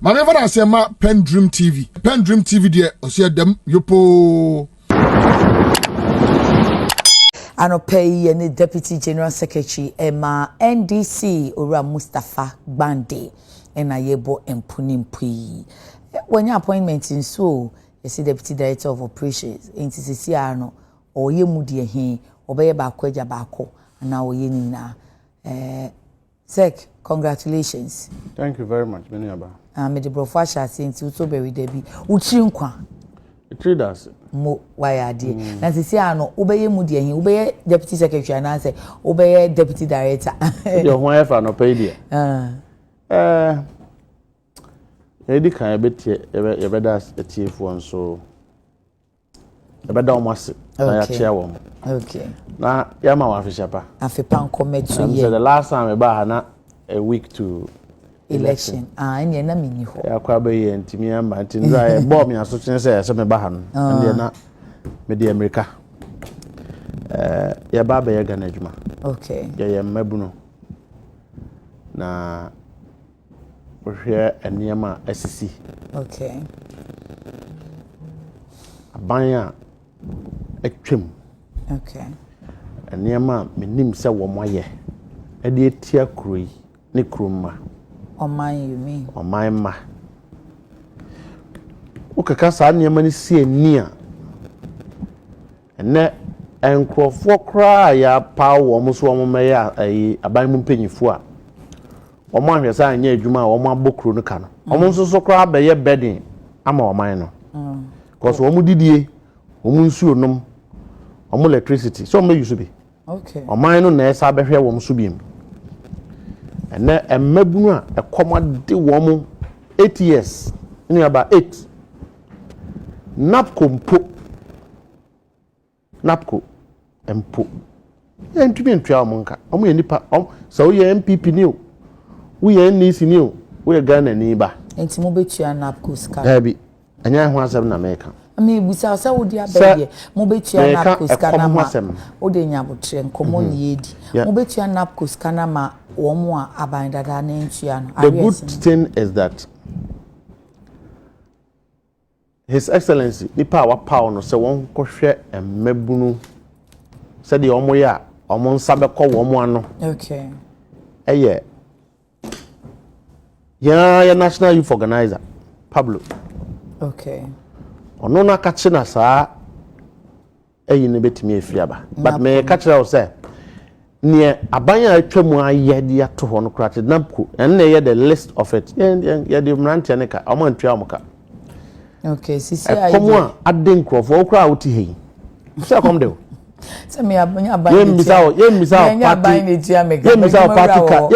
Mane fa na se ma PENDREAM TV. PENDREAM TV de osia dem yopo. Anope and the Deputy General Secretary Emma NDC Ora Mustafa Gbande and Ayebo Mpunimpi. When your appointment in so, you see Deputy Director of Operations in TCCR or ye mudi he obey bakweja bako and now ye nina. Sec, congratulations. Thank you very much, Meniaba. Me the professional since you so very debi. Uchinkwa. It does. Mo why adi na sisi ano obeye mudi ehin obeye deputy secretary na say obeye deputy director your ho efa no pay dia edi kan ebetie ebeda etiefo nso ebeda omase na ya chia wo okay na ya ma wa afishapa afepa nkometu ye the last time eba ha na a week to election anya na mini ho ya kwa be ye ntimi amba ntinza e bo me aso chen se me ba ha no ande na me di America ya baba ya Ghana adwuma okay ya mabuno na ohwe eniema asisi okay abanya atwam okay eniema menim se wo moye e de etia kuroi ne kuruma Oman you mean? Oman ma. Ukaka sa nneema ni si eni a. Ene enkrofo kra ya pa wo mo so wo meye aban mu mpanyifo a. Omo ahwesa anya adwuma a omo abokro no ka no. Omo nso so kra be ye bedding ama oman no. Because omo didie, omo nsuo nom, omo electricity. So omo use be. Okay. Oman no na esa behwe wo mo so biem. Ene emabunu a ekomade wo mo 8 years ni about 8 napko empo entumi ntwa mo nka omo ye nipa so wo ye MPP ni o wo ye NC ni o wo ye Ghana ni ba enti mo betua napko ska dabi anya ho asem na meka ami busa sa wo dia baby mo betua napko ska na ma wo de nya botre nkomo ni yedi mo betua napko ska na ma womo a aban dada na ntua no the good thing is that His Excellency nipa wa power no se won kohwe emabunu se de omo ya omo nsabe ko womo ano okay eye ya national youth organizer Pablo okay ono na kache na saa eyi ne betimi afiaba but me kache o se ne abanya atwamu aye de ato ho no krate napko en na ye the list of it ye de mrante ne ka omo antwa omoka okay sisi ayi komo ade nkrofo okra oti hei se kom de se me abanya abanya ye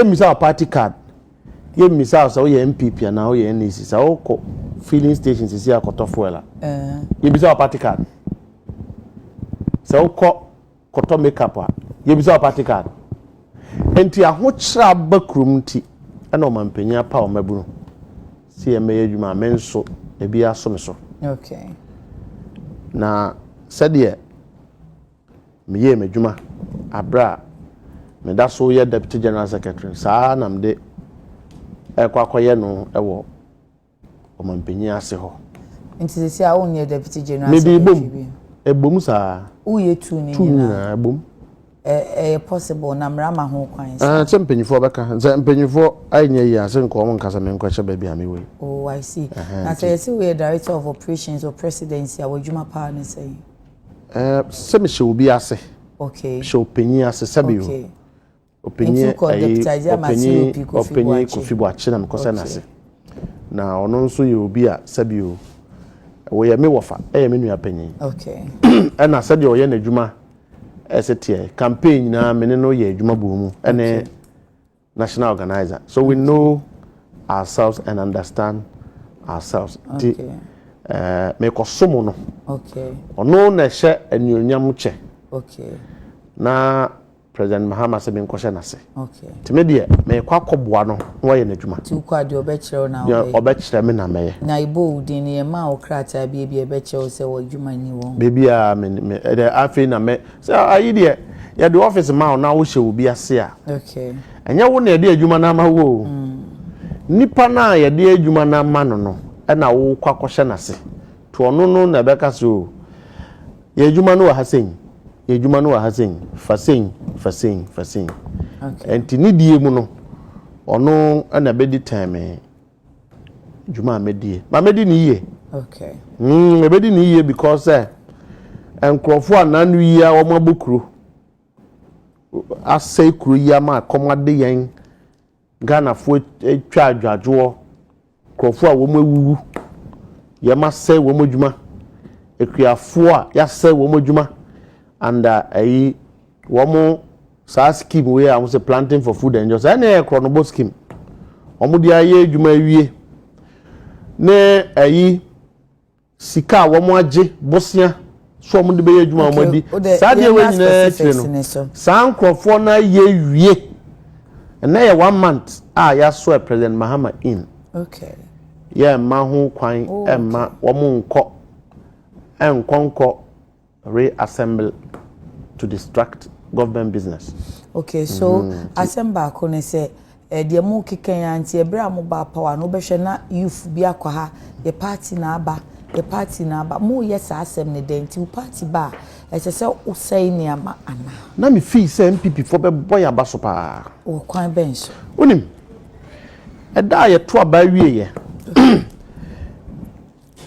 misao party card ye misao so ye MPP na o ye NEC so o filling stations sisi akoto fuela ye misao party card so o koto makeup a ye misao party card enti ahokyra bakrum ti na o mampanya pa o mabunu si emeye adwuma menso ebi aso so okay na said me medjuma abra me da so ye Deputy General Secretary sa na mde ekwakoye no ewo omampanyi ase ho nti sisi a onye Deputy General Secretary ebom sa uye tu ni na ebom possible na mrama ho kwan sa mpanyifo beka mpanyifo anye yi ase nko nkasa me nkwache ba bia me we oh I see na say you we Director of Operations or Presidency awajuma pa na say se me she obi ase okay she opanyi ase sabi o okay opanyi Kofi Boakye na mkosa na ase na ono nso ye obi a sabi o wo ye me wofa ye me nua panyi okay na sabi o ye na adwuma esetie campaign na me no ye adwuma bo mu ene national organizer so we know ourselves and understand ourselves okay me kosomo no okay ono na hye anuonyam che okay na President Mahama se bin kwahye nase okay time de me kwakoboa no wo ye na adwuma ti kwade obekire na obekire me na meye na ibo din ye ma okrata bia ebekire se wo adwuma ni wo baby a me afi na me so ayi de ya the office ma na wo hye obi ase a okay anya wo na de adwuma na ma wo nipa na ye de adwuma na ma no na wo kwakɔhye nase to ono no na beka so ye adwuma no wa hasen ye adwuma no wa hasen fasen okay enti ni die mu no ono na be di time adwuma medie ma medi ni yie okay mebedi ni yie because enkrofo ananu yi a wo mabokuro asai kuro yi ama komade yen Ghana fo etwa adwajo krofo a wo mawuwu ye ma sai wo madwuma ekuafo a ya sai wo madwuma and ayi wo mo sa scheme we am say planting for food and just any chronobo scheme omo dia ye adwuma wie ne ayi sika wo mo age bosia so omo de be ye adwuma omo di sa de we nyina tire no sa nkrofo na ye wie na ye 1 month ya so President Mahama in okay yeah ma ho kwan ma wo mo enkonko reassemble to distract government business. Okay, so assemble ko ne say de mo keken anti e bra mo ba power no be hwe na youth bi akwa the party na aba mo yes asem ne denti party ba e se o say ni ama ana na me fee say MPP for be boy aba so pa o kwan bench onim e da ye to aba wie ye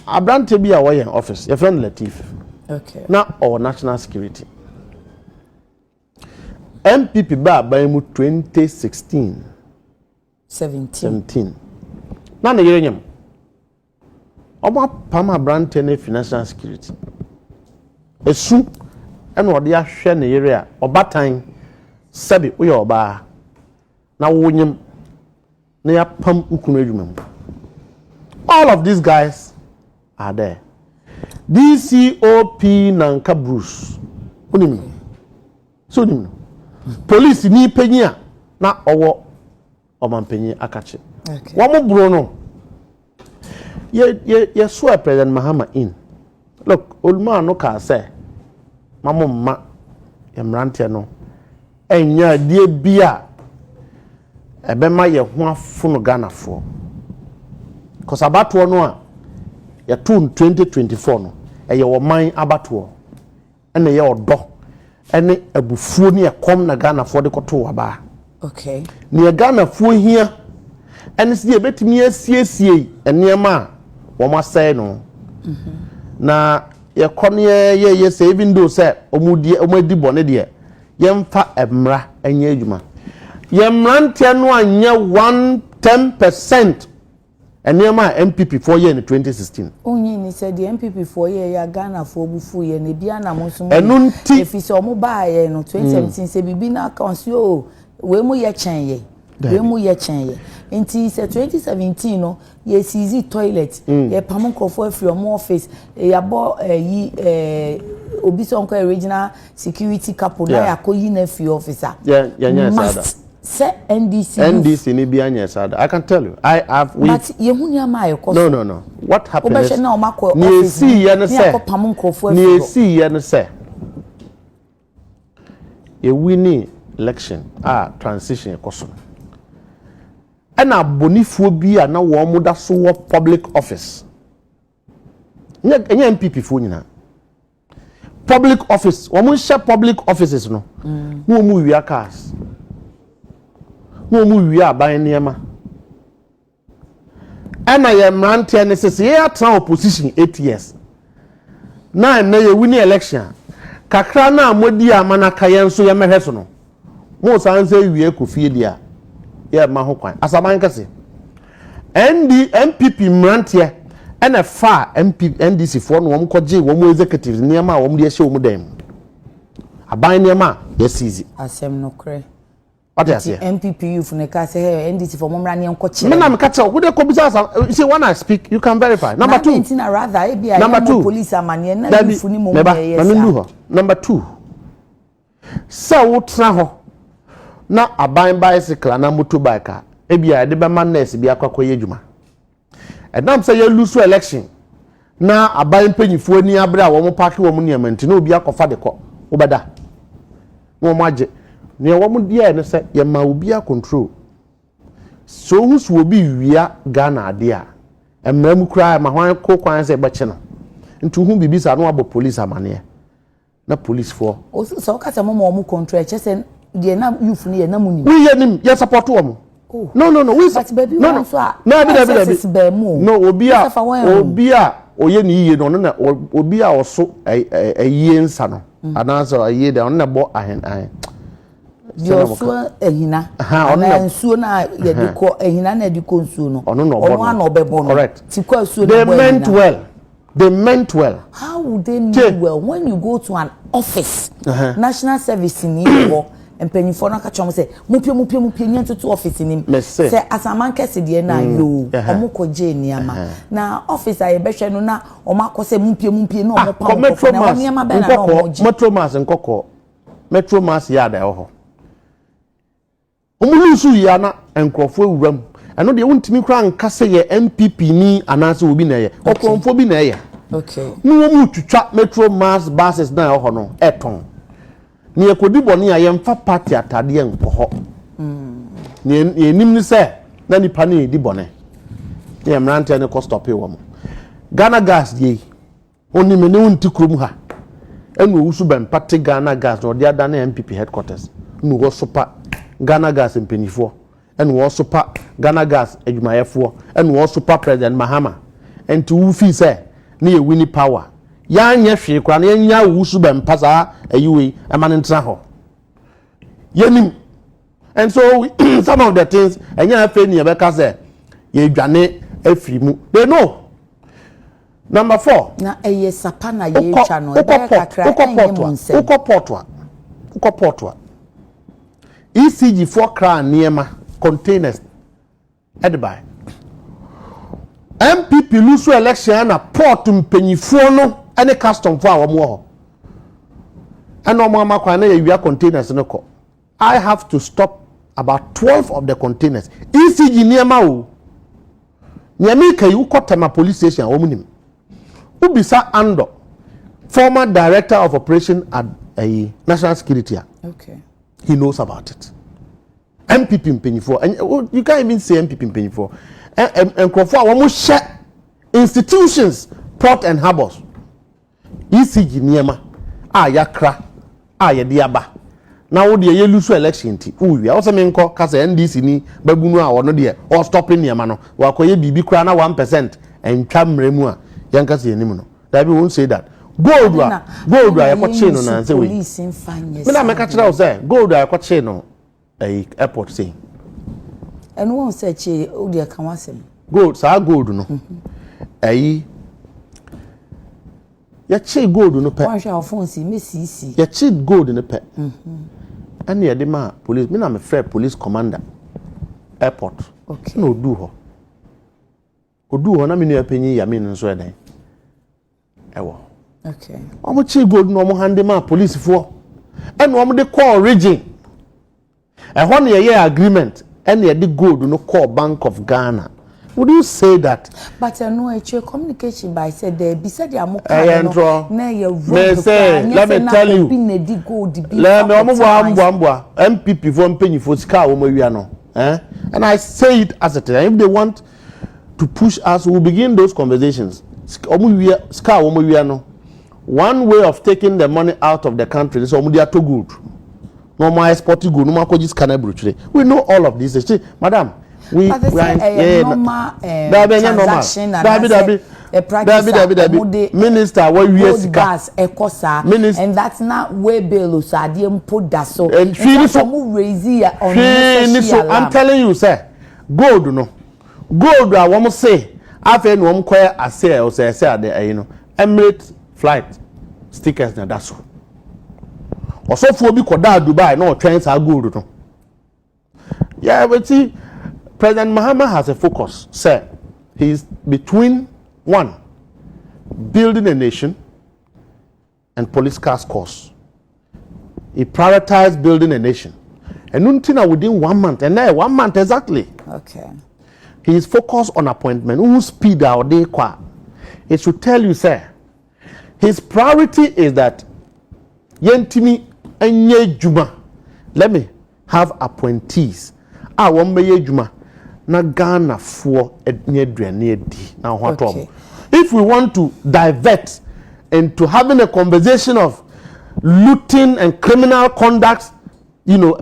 abrante bi a wo ye office your friend Latif okay na or national security MPP ba mu 2016 17 na na yere nyam oba pama brante ne financial security esu ena ode ahwe ne yere a obatan sabi wo ye oba na wo nyam na ya pam ukunu adwuma all of these guys are there DCOP Nanka Bruce onim so onim police ni penyi na owo omampenyi akache okay wo mo bro no ye so President Mahama in look Olma no ka say mamma emrante no enya die bia ebema ye ho afono Ghana fo cause abato no a ye tun 2024 no eye wo man abato ene ye odo ene abufuo ne ekom na Ghana fo de koto waba okay ne Ghana fo hia ene se ye betimi asiesie enema wo masai no na ye kon ye say even though say omudi bone de ye mfa emra anya adwuma ye mrante no anya 110% enema MPP for year in 2016 onyi ni said the MPP for year ya Ghana for bufu ye ne bia na mo so efise omo ba ye no 2017 se bibi na account yo we mu ye chen ye nti se 2017 no ye seize toilet ye pam krofo afri omo office ya bo obi sonko original security couple na yakoyi na fi officer say NDC ni bi anya sada I can tell you I have but ye hunya ma yekoso no what happened is na o makọ office ni pam krofo afri ni see ye no say ye winning election transition ekoso ena bonifuo bi a na wo mo da so wo public office nya MPP fo nyina public office wo mo share public offices no wo mo wi cars wo mo wi aban niema ena ye mrante ne sese ye atra opposition 8 years na ye winning election kakra na amodi amana kayen so ye mehwe no mo san say wie kofie dia ye ma ho kwan asaban kase MPP mrantie ena fa NDC for no wom koje wom executive niam a wom de hye wom dem aban niam a yes easy asem no kre what you say MPP youth ne ka say NDC for momra ne enko kire me na me ka tell we dey ko bisa see when I speak you can verify number 2 rather e bia number police amane na youth ni mo yes number 2 so wo tra ho na aban bicycle na motorbike e bia de be man nurse bia kwakoye adwuma edam say you lose election na aban panyifo ni abre a wo mo park wo mo niamanti na obi akofa de ko obeda wo mo age ne wo mo dia ne say ye ma obi a control so who's will be via Ghana dear and mem cry my one co quines a bachelor into whom be bisa no about police amane na police for also so kasa mo mo contract say de na youth ni na muni we nim yes support wo mo no we but baby no obi a oye ni yiye no na obi a oso ayiye nsa no ananso ayiye de on na bo ahen yo so ehina na nsuo na ye de ko ehina na de ko nsuo no ono na obebo no correct ti ko nsuo they meant well how would they mean well when you go to an office national service ni go empanifo na ka chom say mupie nyanto to office ni say asaman kese de na yo omko je niama na office aye behwe no na omakose mupie na omopa na niama be na omoji metro mass ya da ho omulusu ya na enkrofo ewuram eno de wontimi kra nka se ye MPP ni anase obi na ye okrofo bi na ye okay no mu twitwa metro mass buses na ho no eton ni ekodi boni ya yemfa party atade enko ho ni enim ni se na nipa na edi bone ye mrante ne cost stop e wo mo Ghana gas ye oni me ne wonti krom ha enu wusu ben party Ghana gas no de ada na MPP headquarters nu wo sopa Ghana gas mpenifo enu wo sopa Ghana gas adwumayefo enu wo sopa president Mahama enti wu fi se na ye wini power ya anya hwe kwa na nya wusu ben pasa ayiwe emanentra ho yenim and so some of the things enya afa ni ebeka se ye dwane afiri mu they know. Number 4 na eye sapa na ye twa no kakra ukopotwa ECG 4 kra niema containers edibai MPP lusu election na port mpanyifo no ene custom for awon ho eno mo amakwa na ye containers no ko I have to stop about 12 of the containers ECG niema o nyame kai ukotema police station omunim ubisa Ando former director of operation at national security okay he knows about it MPP mpenifo and you can't even say MPP mpenifo and crofo awon share institutions port and harbors ECG niema yakra ye aba na wo de ye lusu election ti uwi o se me nko ka se NDC ni babunu a wono de o stopping niema no wa koye bibi kra na 1% entwa mremu a yanka se enim no that we won't say that gold a yakọ chain no na say we me na me ka kira o say gold a yakọ chain no airport say and won say che o de kan wasem gold sa gold no ya che gold no pe wan hwa phone si me si ya che gold no pe and ye de ma police me na me fair police commander airport okay no odu ho na me nu apanyi ya me nso edan ewo okay omo che gold no omo hande ma police fo and omo de call region ho na ye agreement and ye de gold no call Bank of Ghana. Would you say that? But no, it's your communication by said there be said let me tell you. Let me MPP for penny for scar and I say it as a time. If they want to push us, we'll begin those conversations. One way of taking the money out of the country is to good. No more exporting good, no more just canable. We know all of this. Madam, we normal transaction and a practice minister what we gas ekosa and that's not way bill so adiem put that so and I'm telling you sir gold no gold I want to say after no am kwaya ase o say ade Emirates flight stickers na that's so osofo bi koda Dubai no train sa gold no yeah but see President Mahama has a focus sir he's between one, building a nation and police task force. He prioritized building a nation. And Nuntina within 1 month, and now 1 month exactly. Okay. He is focused on appointment. Who speed out day qua? It should tell you, sir. His priority is that Yentimi enye juma. Let me have appointees. Won't be juma. na Ghana for edne aduane adi na hotom. If we want to divert into having a conversation of looting and criminal conduct,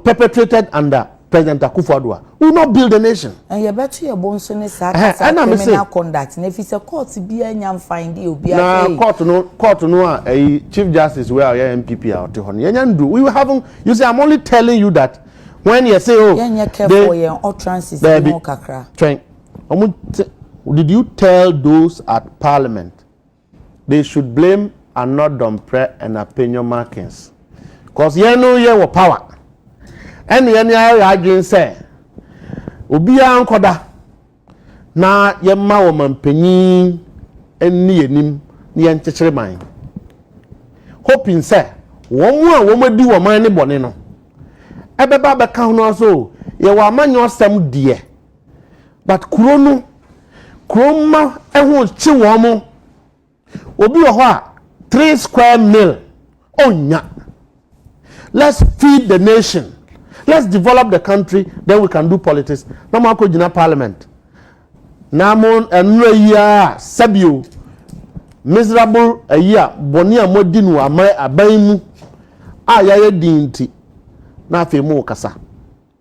perpetrated under President Akufo-Addo, we will not build a nation. And you bet you bonso ne sa criminal conduct. And if it's a court, be a nyam find you be a court no a Chief Justice where I MPP out on. We will have. You say I'm only telling you that when you say did you tell those at Parliament they should blame and not Dompre and opinion markings? Because you know you have power. And any arguing say Ubia Ankoda na yema woman penny and near him near mine. Hoping say one woman do a mine bonino. Ebeba count also, ye were man yourself dear. But Kroma and won't chiwamo Obi Oha 3 square mil. Oh, nya. Let's feed the nation. Let's develop the country, then we can do politics. No more Jina Parliament. Namon and Raya Sabio. Miserable a year, Bonia Modinu, Abaimu. Ayaye dinti. Na fe mo kasa.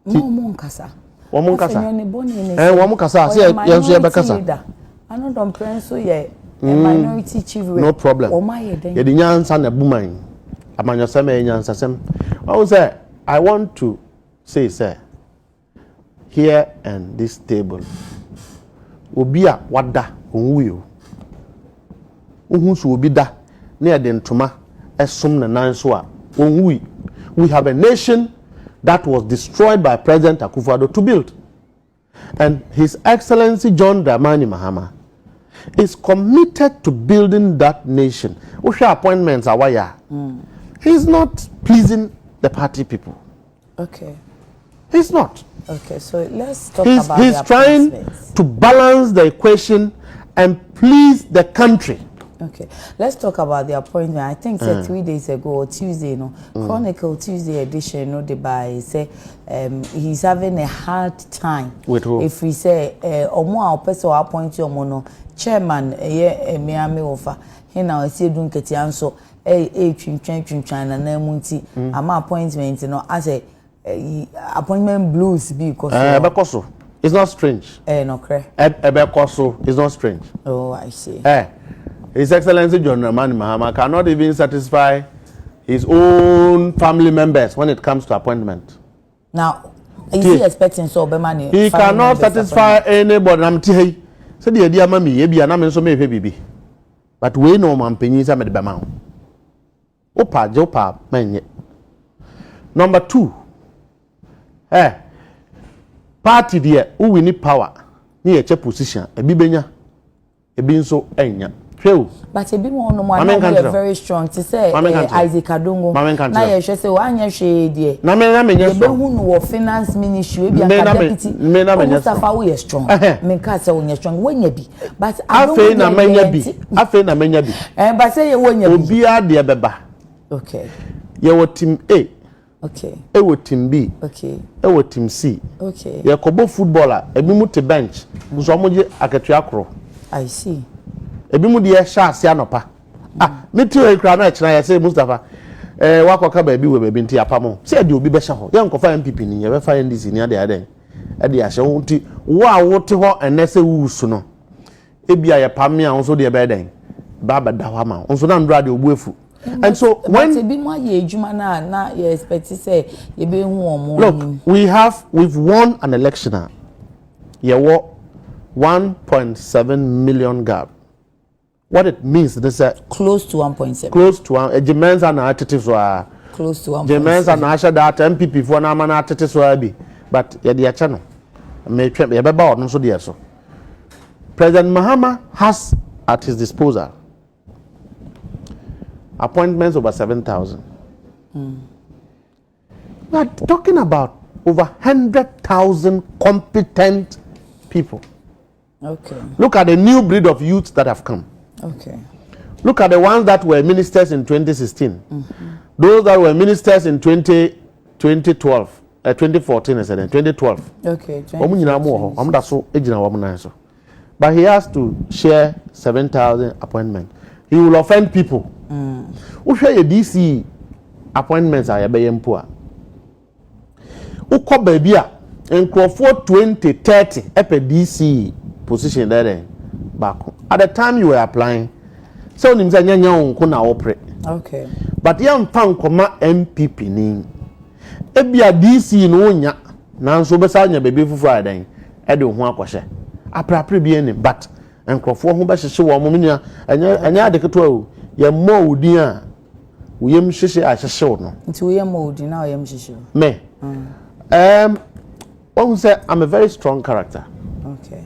Mo kasa. Womo kasa. Womo kasa. See yanso ye bekasa. Ano don prenso ye minority chief. No problem. Ye di nyansa na buman. Amanyosem e nyansa sem. I say I want to say sir here and this table. Obia wada onwuyo. Ohun so obi da na ye de ntoma esom na nanso a onwui. We have a nation that was destroyed by President Akufo-Addo to build. And His Excellency John Dramani Mahama is committed to building that nation. Which appointments are why? He's not pleasing the party people. Okay. He's not. Okay, so let's talk about He's trying to balance the equation and please the country. Okay, let's talk about the appointment. I think 3 days ago or Tuesday, Chronicle Tuesday edition, they say he's having a hard time. With who? If we say Omo person appoint you mono chairman Miami offer. He now say dun ketianso twintwan na munti ama appointment as a appointment blues because it's not strange. No cre. It's not strange. Oh, I see. His Excellency John Dramani Mahama cannot even satisfy his own family members when it comes to appointment. Now, is he expecting so money? He cannot satisfy anybody. I'm telling you, say the idea, mommy, you be an amen so me baby. But we know man pennies are made by mouth. Jopa, man. Number 2, party there who we need power near a position, a bibenya, a bin so enya. But a bit more no more very strong to say Isaac Adungo. Now you say one year shade. Who finance ministry be deputy. Mustafa we are strong. Menkasa we are strong when you be. But I don't na menya bi. But say you when you be. Obia de beba. Okay. You were team A. Okay. E wo team B. Okay. E wo team C. Okay. You kobo footballer, e bi mu te bench. Nso amoje akatua kro. I see. Ebi mu de sha ase anopa me ti o kra na kira ya say Mustafa wakoka ba bi we ba bi nti apamo say de obi be sha ho ye nkofa MPP ni ye be fa NDC ni ade ade e de ahye ho nti wo a wo te ho enese wusu no ebia ye pam a nso de be den ba da ho ma nso na ndra de obuefu. And so when you expect to say you be look, we've won an election. You were 1.7 million gap. What it means is close to 1.7. Close to one. Germans and artists were close to 1.7. Germans and Asha that MPP for na man artists were be, but yeah, the channel. May try be about no so dear so. President Mahama has at his disposal appointments over 7,000. We are talking about over 100,000 competent people. Okay. Look at the new breed of youths that have come. Okay. Look at the ones that were ministers in 2016. Those that were ministers in 2012. 2014 is then 2012. Okay. Omu nyina mo ho. Omu da so ejina wo nan so. But he has to share 7,000 appointments. He will offend people. Who share your DC appointments are be mpo a. Ukọ baby a nkrofo 20 30 epe DC position there back. At the time you were applying, so nim say nyanya wonko na opre. Okay. But yam fan koma MPP ni. Ebia DC no nya nanso be sa nya baby fufu adan e de ho akọhye. Aprapre bi eni but nkrofo ho be hyehye wo mo nya anya adeketo o ye mo odin a wo yem hyehye a hyehye no. Nti wo yem mo odin na wo yem hyehye. Me. One say I'm a very strong character. Okay.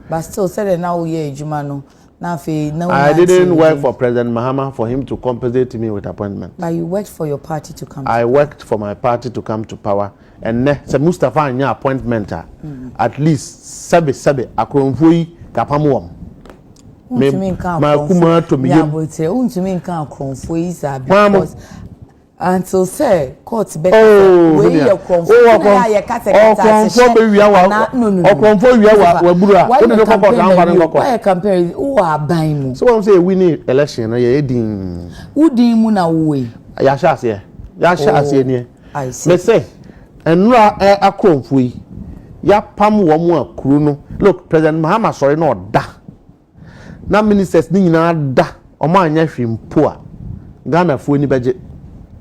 But still said now ye ejuma no. I didn't work for President Mahama for him to compensate me with appointment. But you worked for your party to come. I worked for my party to come to power, and say Mustafa anya appointment at least sabe akromfoi kapamuom. Me my kuma to me. Yeah, but untumi nka akromfoi sa because until say court better we your confirm na ya kata se be wia wa okonfo wia wa buru a no kokko kan kokko why compare who aban mu so when say win election na ya edin udin mu na we ya sha ase ni I see me say enura akonfo yi ya pam wo mu akuru no look President Mahama sorry no da na ministers ni nyina da o ma anya hwimpo a Ghana fo ni beje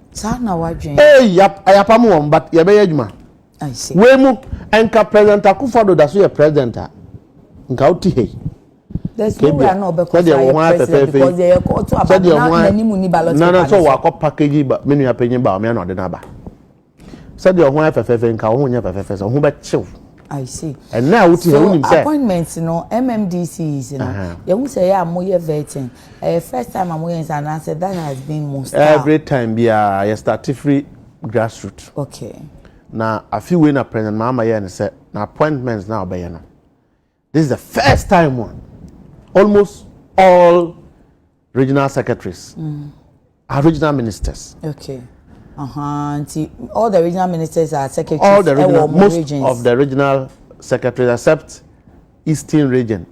Sana wajin. Ayapamu won but ye be adwuma. I see. We mu enka president Akufo-Addo da so ye president a. Nka uti he. There's no way no be because they are called to about na mu ni ballot. Na so wa ko package ba menu apanyin ba o me na ode na ba. Said your ho afefefe nka ho nya afefefe so ho be chill. I see. And now uti he unim say appointments no MMDCs you know say am moye vetting. First time am moye and I said that has been most every time be a start free grassroots. Okay. Now a few way na President Mahama here and say na appointments now be na. This is the first time one. Almost all regional secretaries are regional ministers. Okay. All the regional ministers are secretaries. All the regional, most regions. Of the regional secretaries except Eastern region.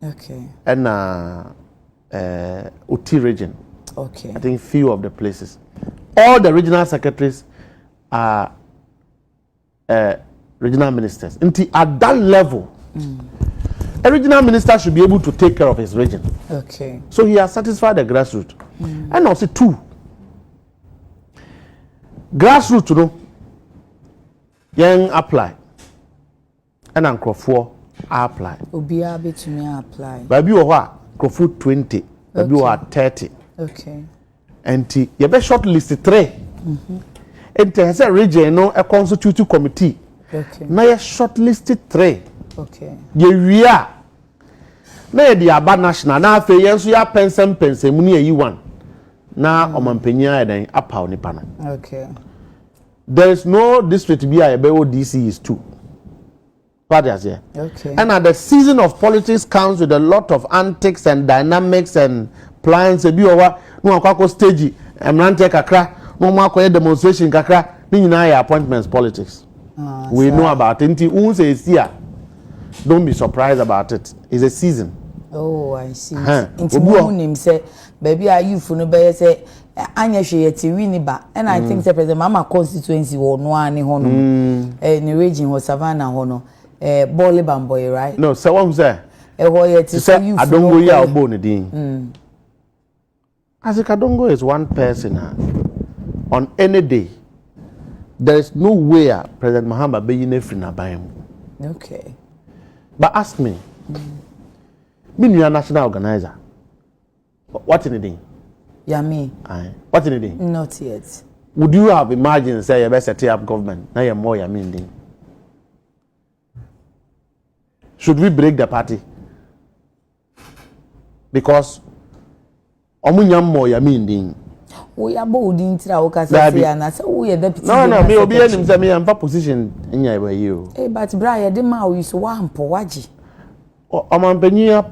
Okay. And Uti region. Okay. I think few of the places. All the regional secretaries are regional ministers. At that level, a regional minister should be able to take care of his region. Okay. So he has satisfied the grassroots. And also two. Grassroots, you know, young apply, and Nkrofo apply. Obia be to me apply. Baby or what? Nkrofo 20, baby or 30. Okay. And you be shortlisted 3. And there's a region, no, a constitutive committee. Okay. Now you shortlisted 3. Okay. We are. Now the Aba national. Now for you, so you are pensem muni you one. Now omampenya then apa ni pana. Okay. There is no district be a DC is 2. What is here? Okay. And at the season of politics comes with a lot of antics and dynamics and plans. Be over no akwa stage. Emrante kakra, no more demonstration kakra. Ni na appointments politics. We know about it. Unti say here. Don't be surprised about it. It's a season. Oh, I see. Into moon say, baby, are you for no better say, Anya she win ba. And I think the President Mama constituency or no any hono. Ni region or Savannah hono. Bolly Bamboy, right? No, so what say? I don't go here or bone din. As if Kadongo is one person on any day. There is no way President Mahama be in a free na. Okay. But ask me. Me you are national organizer. What in the day? Yeah, me. Aye. What in the day? Not yet. Would you have imagined say you best set up government? Now you're more ya mean. Should we break the party? Because omunyam more ya mean. We are bold in Traokasa and I said, we are deputy. No, me will be in me and position in you. Eh, but Brian, the ma is one powaji. Omampenya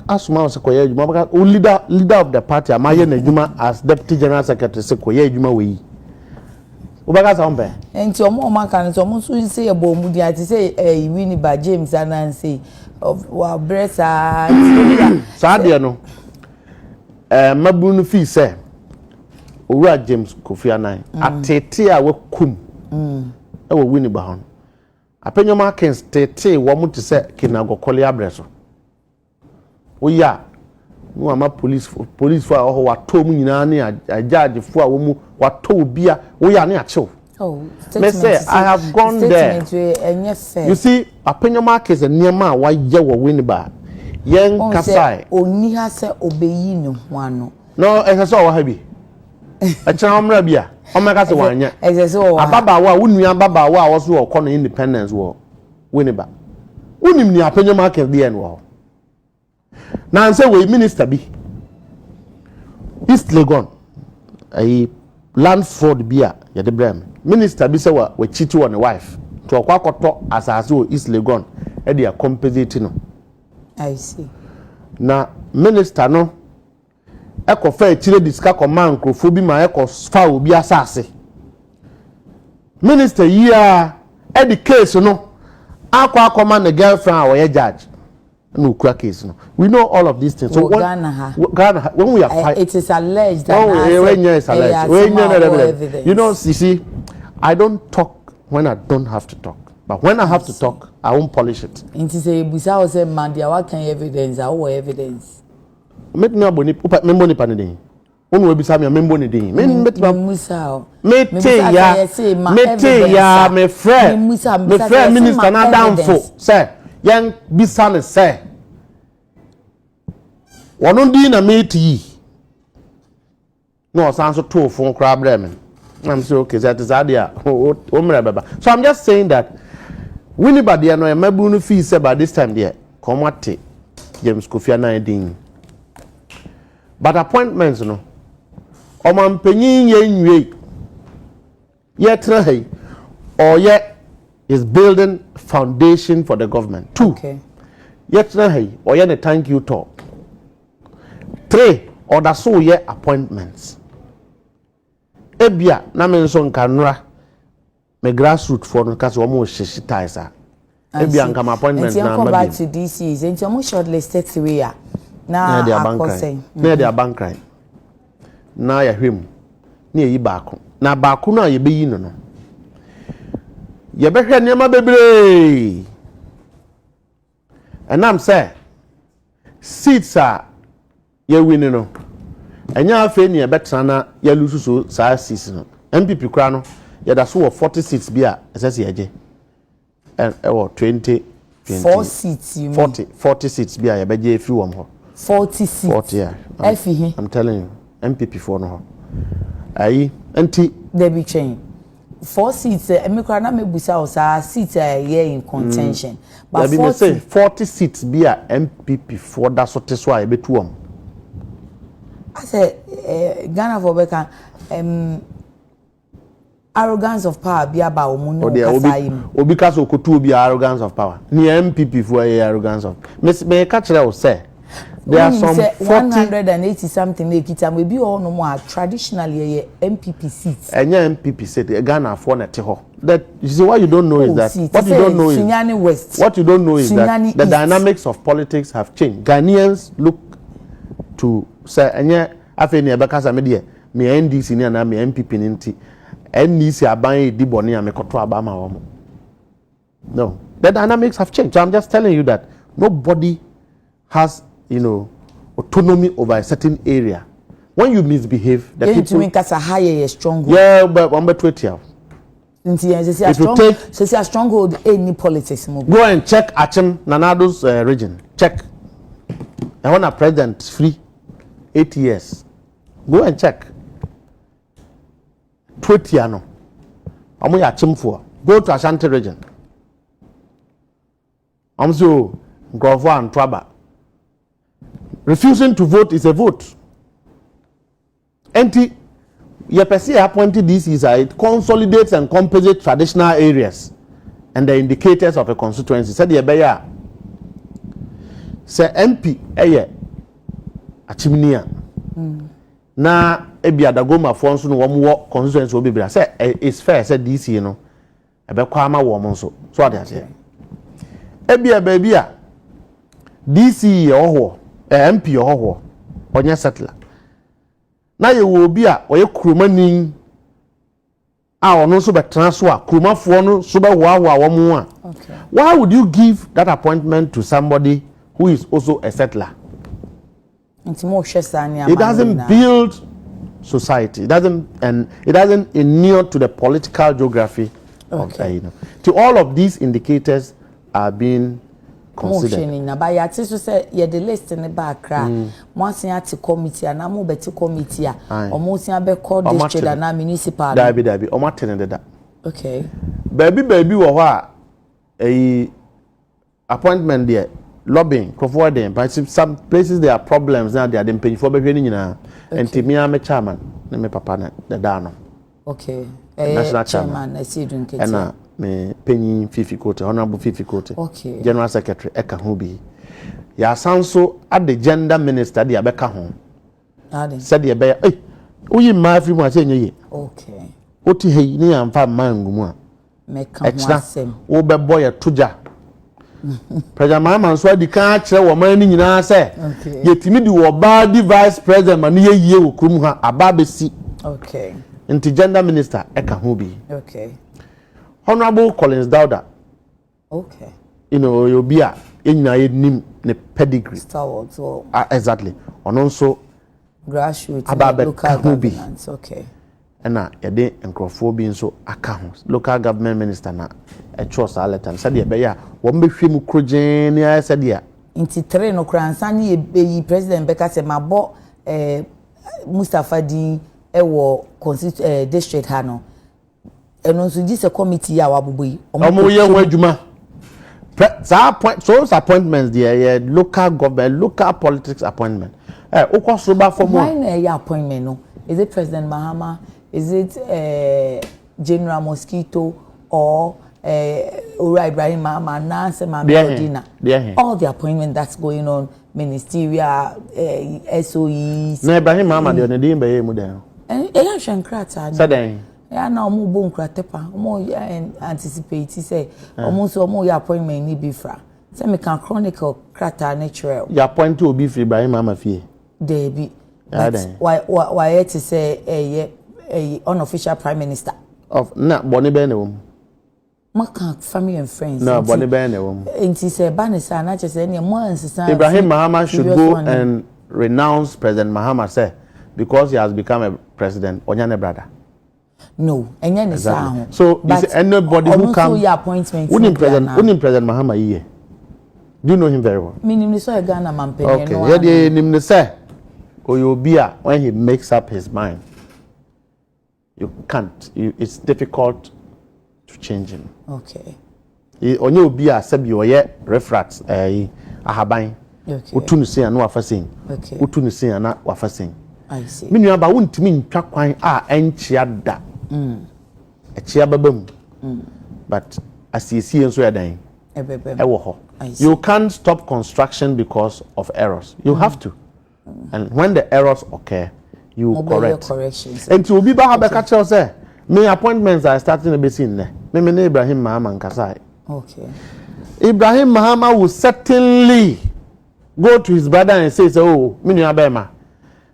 asuma sekoye ejuma because leader of the party amaye na ejuma as deputy general secretary sekoye ejuma we Ubaka sa ombe. Enti omo maka no omo so say e bo mu di ati say win ba James anan say of wa bresa Sadia no. Mabu no fi say Owura James Kofi Anan atete a wakum. E wo win ba hon. Apenyoma Kings tete wo mu te say kinagokole abreso. Oya no ama police for ho wato mu nyina ne a judge for wo mu wato obia oya ne achew. Oh, me say I have gone there. You see, Apenyoma Kings niema wa ye wo win ba. Yen kasai oni ha se obeyi ni ho ano. No, ehese o wa ha bi. A chamra bia. O meka se wanya. Ehese o wa. Ababa wa wunua baba wa wo so ko no independence wo win ba. Unim ni Apenyoma Kings de en wo. Na say we minister bi East Legon a land fraud bia ya de brem minister bi say we cheat on the wife to akwakoto asase o East Legon e dey compensate no. I see. Na minister no e ko fa chire diska command krofo bi ma e ko fa obi asase minister yi a e the case no akwa na girlfriend a we judge no crack case no. We know all of these things. So Ghana, when we are fighting, it is alleged that you know, you see, I don't talk when I don't have to talk, but when I have to talk, I won't polish it. It is a bizarre say man, what can evidence? Our evidence. Make me aboni, membo ni panede. Onu we bisa me membo ni dey. Me ya me friend minister na downfall. Say yang bisa ne say wono di na meti yi no san so to fon kra brem. I'm say okay that is adia o mra baba. So I'm just saying that winibody no e mabu no fee say by this time there come ate James Kofi Anan din, but appointments no o man panyin ye nwe ye tra hey or ye is building foundation for the government. 2. Okay. Yet or ye thank you talk. 3. Or da so ye appointments. Ebia na men so nkanra me grassroots for no case omo shishita isa. Ebia nkam appointments na come back to DCs and omo shortlisted 3 a na akose. Na dia bank right. Na ya hwem. Na yi baako. Na baako na ye beyi no no. Ye behwe niam bebre. And I'm say seats are ye win no. Enya afa ni e betra na ye lose so sa seats no. MPP kra no ye da so 40 seats bia esese ye je. And 20 4 seats you mean? 40 seats bia ye beje free wom ho. 40 seats. 40 yeah. I'm telling you MPP for no ho. Ayi enti there be change. 4 seats emekra na mebusa o sa seats here in contention. But 40 seats be a MPP for that sort of so be two am. I say Ghana for beka arrogance of power be about omo obi ka so kotu obi arrogance of power. Ni MPP for arrogance of. Me catch that say there are some 180 something ekita we be all no more traditionally MPP seats. Enya MPP seat Ghana for na te ho. That you see what you don't know is that what you don't know is what you don't know is that the dynamics of politics have changed. Ghanaians look to say enya afi ni ebeka sa me de me NDC ni na me MPP ni nti NDC aban e di boni a me koto abama wo mo. No, the dynamics have changed. So I'm just telling you that nobody has, you know, autonomy over a certain area. When you misbehave, the people make us a higher stronghold. Yeah, but I'm better to say a stronghold any politics. Go and check Achem Nanado's region. Check. I want a president free 8 years. Go and check. 20 years. I'm going to for. Go to Ashanti region. I'm so Grover and Traba. Refusing to vote is a vote. Anti Yepesi appointed this is it consolidates and compensates traditional areas and the indicators of a constituency. Said Yebeya. Say MP eye achimnia. na ebi adagoma fo nso no wo constituency obi bra say it's fair say DC no ebe kwa ama wo mo nso so ade ase ebi baby a DC ye oho MP oho onye settler na ye wo obi a oye kuromani a ono nso betena so a kuromafo no so be hoahoa wo mo a why would you give that appointment to somebody who is also a settler? It doesn't build society. It doesn't inure to the political geography of the, to all of these indicators are being considered. Say you the list in the background. Once you committee and I'm better committee. Almost you be called district and municipal. Dabi. O ma tenende da. Okay. Baby wo ho a appointment there. Lobbying, forwarding, but some places there are problems now. They are paying for behaving and me I'm a chairman. Me papa the dano. Okay. National chairman. I see doing it. And me penny 50 quote, honorable 50 quote. Okay. General Secretary Eka Hubi. Ya sanso at the gender minister the Abeka home. Said the bear. Hey, we my free one saying ye. Okay. Oti he ni amfa mangumwa. Make come o be boy a tuja. President Mahama so di kan kire wo man ni nyina se yetimi di wo ba di vice president man ye yie wo krum ha aba besi okay inti gender minister eka ho bi okay Honorable Collins Dauda okay you know you be a enyina ye nim ne pedigree stalwart so exactly ono nso grassroots local governance okay ena yede enkrofo bi nso aka ho local government minister na e trust aletan said ye be ya wo mbehwe mu krogen ni ya said ya inti 3 no kransa ni e president beka se mabo Mustafa din e wo district ha no eno nso gi se committee ya wabobo yi omo ye ho adwuma so appointments there local government local politics appointment ukoso ba for more why na your appointment no is it President Mahama? Is it General Mosquito or Ura Ibrahim Mahama, Nancy Medina? All the appointment that's going on, ministerial, SOEs. No, Ibrahim Mahama, the only thing by him, and Shankrata. Saday. Yeah, now more bone cratepa, more anticipate. Say, almost more your appointment need be fra. Say, me can chronicle crata natural. Your point to be free Ibrahim Mahama fee. They be. Why to say a unofficial prime minister of na Bonnie Benham. Maka family and friends. No, Bonnie Benham. And he said, Banissa, not just any more. Ibrahim Mahama should go and renounce President Mahama, say, because he has become a president. Onyane brother. No, and then exactly. So, is anybody who comes? Wouldn't President Mahama here? Do you know him very well? Meaning, so a Ghana man. Okay, yeah, the name say. Oyobia, when he makes up his mind, you can't. It's difficult to change him. Okay. Oyobia said you are refracts ahaban. Okay. Utunu say no afasing. Okay. Utunu say na wafasing. I see. Minu aba wuntimi ntwa kwan enchia da. Echia babam. But as you see nso yadan. Ewo ho. You can't stop construction because of errors. You have to. And when the errors occur, you correct. And to be back catch say, me appointments are starting to be seen there. Me Ibrahim Mahama Nkasai. Okay. Ibrahim Mahama will certainly go to his brother and say, "Oh, me nu abema."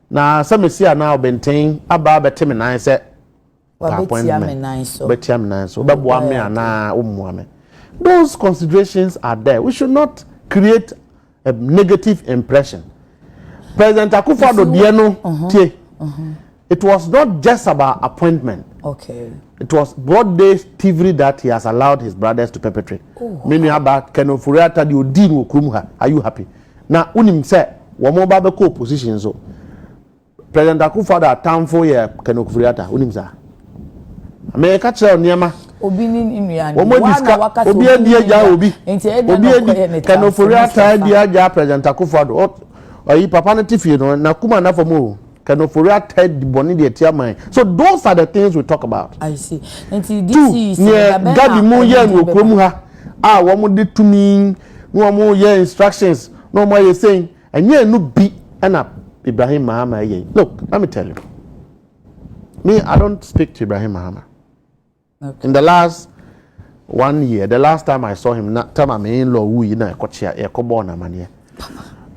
Na some see now benten aba beteme nan say appointment. Betiam nan so beboa me ana omuame me. Those considerations are there. We should not create a negative impression. President Akufo-Addo Dieno, it was not just about appointment. Okay. It was broad-day thievery that he has allowed his brothers to perpetrate. Meaning about Kenofuriata di Odin Okrumha. Are you happy? Now, unim say, wamo babe ko opposition so. President Akufo-Addo time for year Kenofuriata. Unim sa. America chere oniema. Obi ni nnuane. Wamo diska. Obi adi ja obi. Obi adi Kenofuriata adi ja President Akufo-Addo. Oyi papa na tifi no na kuma na fomo Kenoforia ted boni de tiaman. So those are the things we talk about. I see. Until this is Gabi mo ye no kromu ha. Ah wo mo de tumi no mo ye instructions no mo ye saying enye no bi na Ibrahim Mahama ye. Look, let me tell you. Me, I don't speak to Ibrahim Mahama. Okay. In the last 1 year, the last time I saw him, na time I'm in law, we na kochia e ko born amane.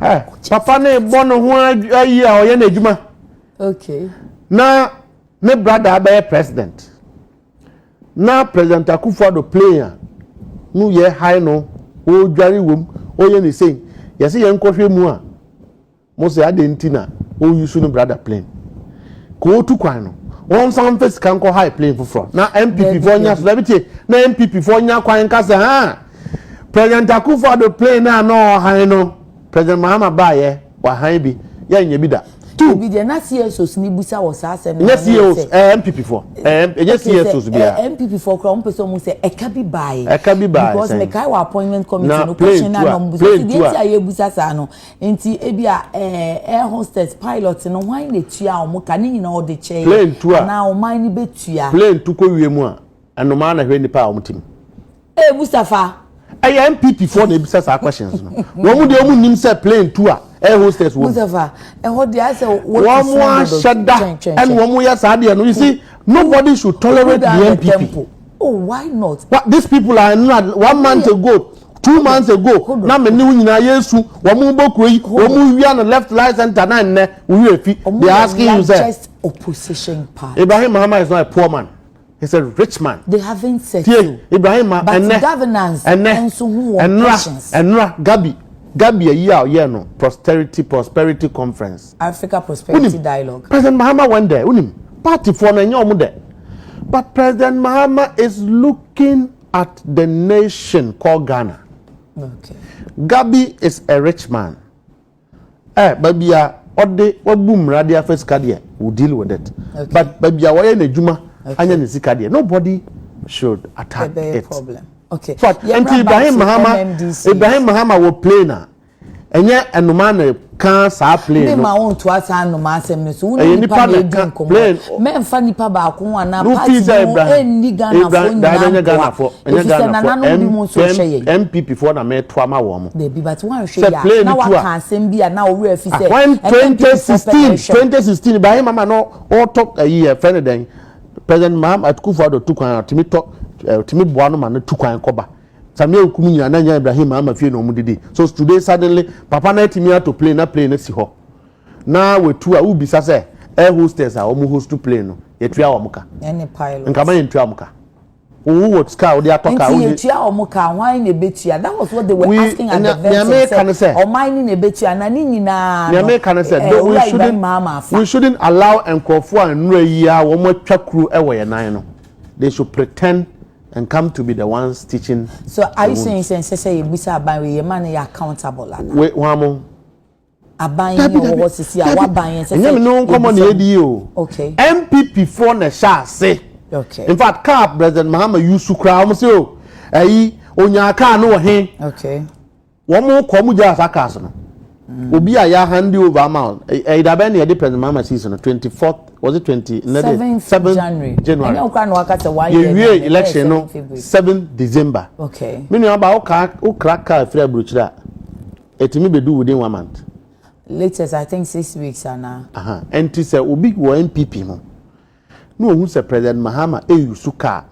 Eh, papa ne born ho ayi a oye na adwuma. Okay. Na me brother be president. Na President Akufo-Addo player. Nu ye high no, o dware wom, o ye ni say. Yes, ye nkohwe mu a. Mo say ade ntina, o yusu no brother plane. Ko tu kwan no. One some face can go high plane for front. Now MPP for nya celebrity. Now MPP for nya kwan ka say ha. President Akufo-Addo plane na no high no. President Mahama ba ye wa high bi. Ya nya bi da. Two. Bi de na CSOs ni busa was asem. Yes, CSOs MPP for. Yes, CSOs bi ya. MPP for krom person mu say e ka bi bae. E ka bi bae. Because me kai wa appointment committee no question na no busa. Di ti aye busa sa no. Enti e bia air hostess pilot no hwan na tua o mo ka ni nyina o de che. Plane to a. Na o man ni betua. Plane to ko wie mu a. Anoma na hwe nipa o mutim. Mustafa. MPP for na busa sa questions no. Wo mu de o mu nim say plane to a. Air hostess wo. Mustafa, what dey say what is and one more yes no. You see, nobody should tolerate the MPP. Oh, why not? But these people are not 1 month ago, 2 months ago. Na me ni nyina yesu, wo mu bokuri, wo mu wi na left right center na nne we fi. They asking you say just opposition party. Ibrahim Mahama is not a poor man. He's a rich man. They haven't said Ibrahim but governance and so who and Gabi a year no prosperity conference. Africa Prosperity Dialogue. President Mahama went there. Party for na nyomu there. But President Mahama is looking at the nation called Ghana. Okay. Gabi is a rich man. Baby ode boom radio first card will deal with it. Okay. But baby a na juma anya ni sika nobody should attack it. Problem. Okay. But Ibrahim Mahama will play na. Enye enuma na kan sa play no. Me ma won to asa enuma asem ne so woni nipa na edin komo. Me mfa nipa ba ko ana party enni Ghana for MPP for na me to ama wo mo. Baby but wan hwe ya na wa kan asem bia na wo we fi say 2016 Ibrahim Mahama no all talk a year friend den President Mahama Akufo-Addo tukwan timi to timi boa no ma na tukwan koba Samuel Kumi nyina na nya Ibrahim Mahama fie no mudidi so today suddenly papa na timi to play na si ho na wetu a ubisa say air hostess a omo host to play no yetua omuka any pilot nka ma yetua omuka owo what scar o dey atoka o yetua omuka hwan na betua that was what they were asking at the event o mine na betua na ni nyina na me can say we shouldn't allow enkofo anura yi a wo mo twakuru e wo ye nan no they should pretend and come to be the ones teaching. So are you saying say you bisa aban we man you accountable ana? We wamo. Aban you what see a aban say. Nyame no come na edi o. Okay. MPP for na sha say. Okay. In fact, Cap President Mahama yusu kra o say o. Ayi onya aka no he. Okay. Wo mo ko mu ja sakas no. Obi a ya hand over amount. Da ben the President Mahama season 24th was it 7th January. And you can work at 1 year. Election no 7th December. Okay. Me know about o crack car free bruchira. Etimi be do within 1 month. Latest I think 6 weeks ana. And to say obi wo MPP mo. No who say President Mahama yusu car.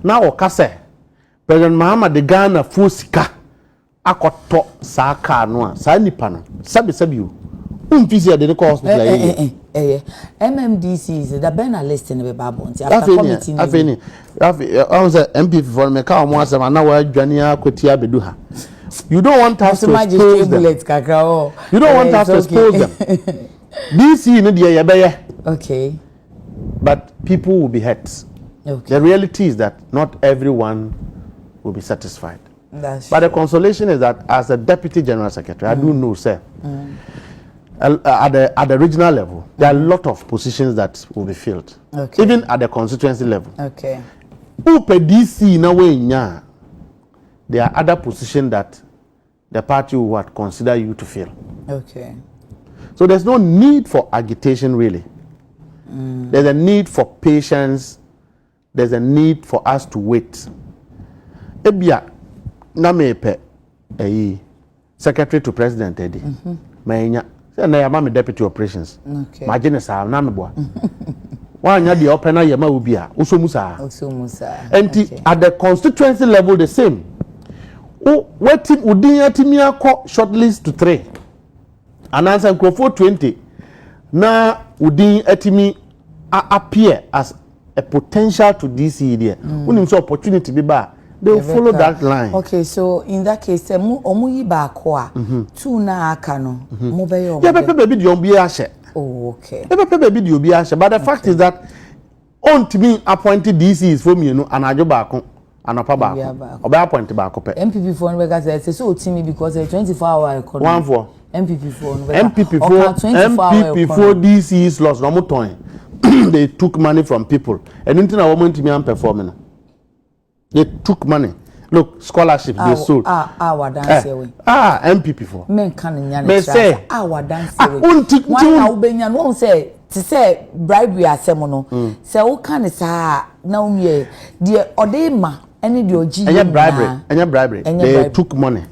Now o ka say President Mahama the Ghana full sika akoto sa car no a sa nipa no sabi o. Umfisi de ko hospital MMDC is the Bena list in the Babon. After committee. I was MPP for me ka omo asem na wa adwane akotia beduha. You don't want us to expose them. You don't want us to expose them. DC no dey yebeye. Okay. But people will be hurt. Okay. The reality is that not everyone will be satisfied. But the consolation is that as a deputy general secretary, I do know, sir, at the regional level, there are a lot of positions that will be filled. Okay. Even at the constituency level. Okay. DC in a way, there are other positions that the party would consider you to fill. Okay. So there's no need for agitation, really. There's a need for patience. There's a need for us to wait. Ebia na mepe secretary to president edi. Manya say na yama me deputy operations okay imagine sa na me boa wanya the open na yama obi a osomusa and at the constituency level the same wetin udin atimi akọ shortlist to 3 and answer for 20 na udin atimi appear as a potential to DC there unim so opportunity be ba they will follow that line. Okay, so in that case, omu yi ba ko a two na aka no mo be yo. Yeah, baby di obi ahye. Oh, okay. Baby di obi ahye, but the fact is that on to me appointed DCs for me no anajo ba ko anapa ba ko. Oba appoint ba ko pe. MPP for no say so timi because 24-hour economy. One for MPP for no MPP for DCs lost no mo ton. They took money from people. And anything I want to me am performing. They took money. Look, scholarship they sold. MPP for. Men can nyane. Me say our dance away. Why na ubenya no say to say bribery asem no. Say wo kan say na umye de odema ene de oji. Anya bribery. They took money.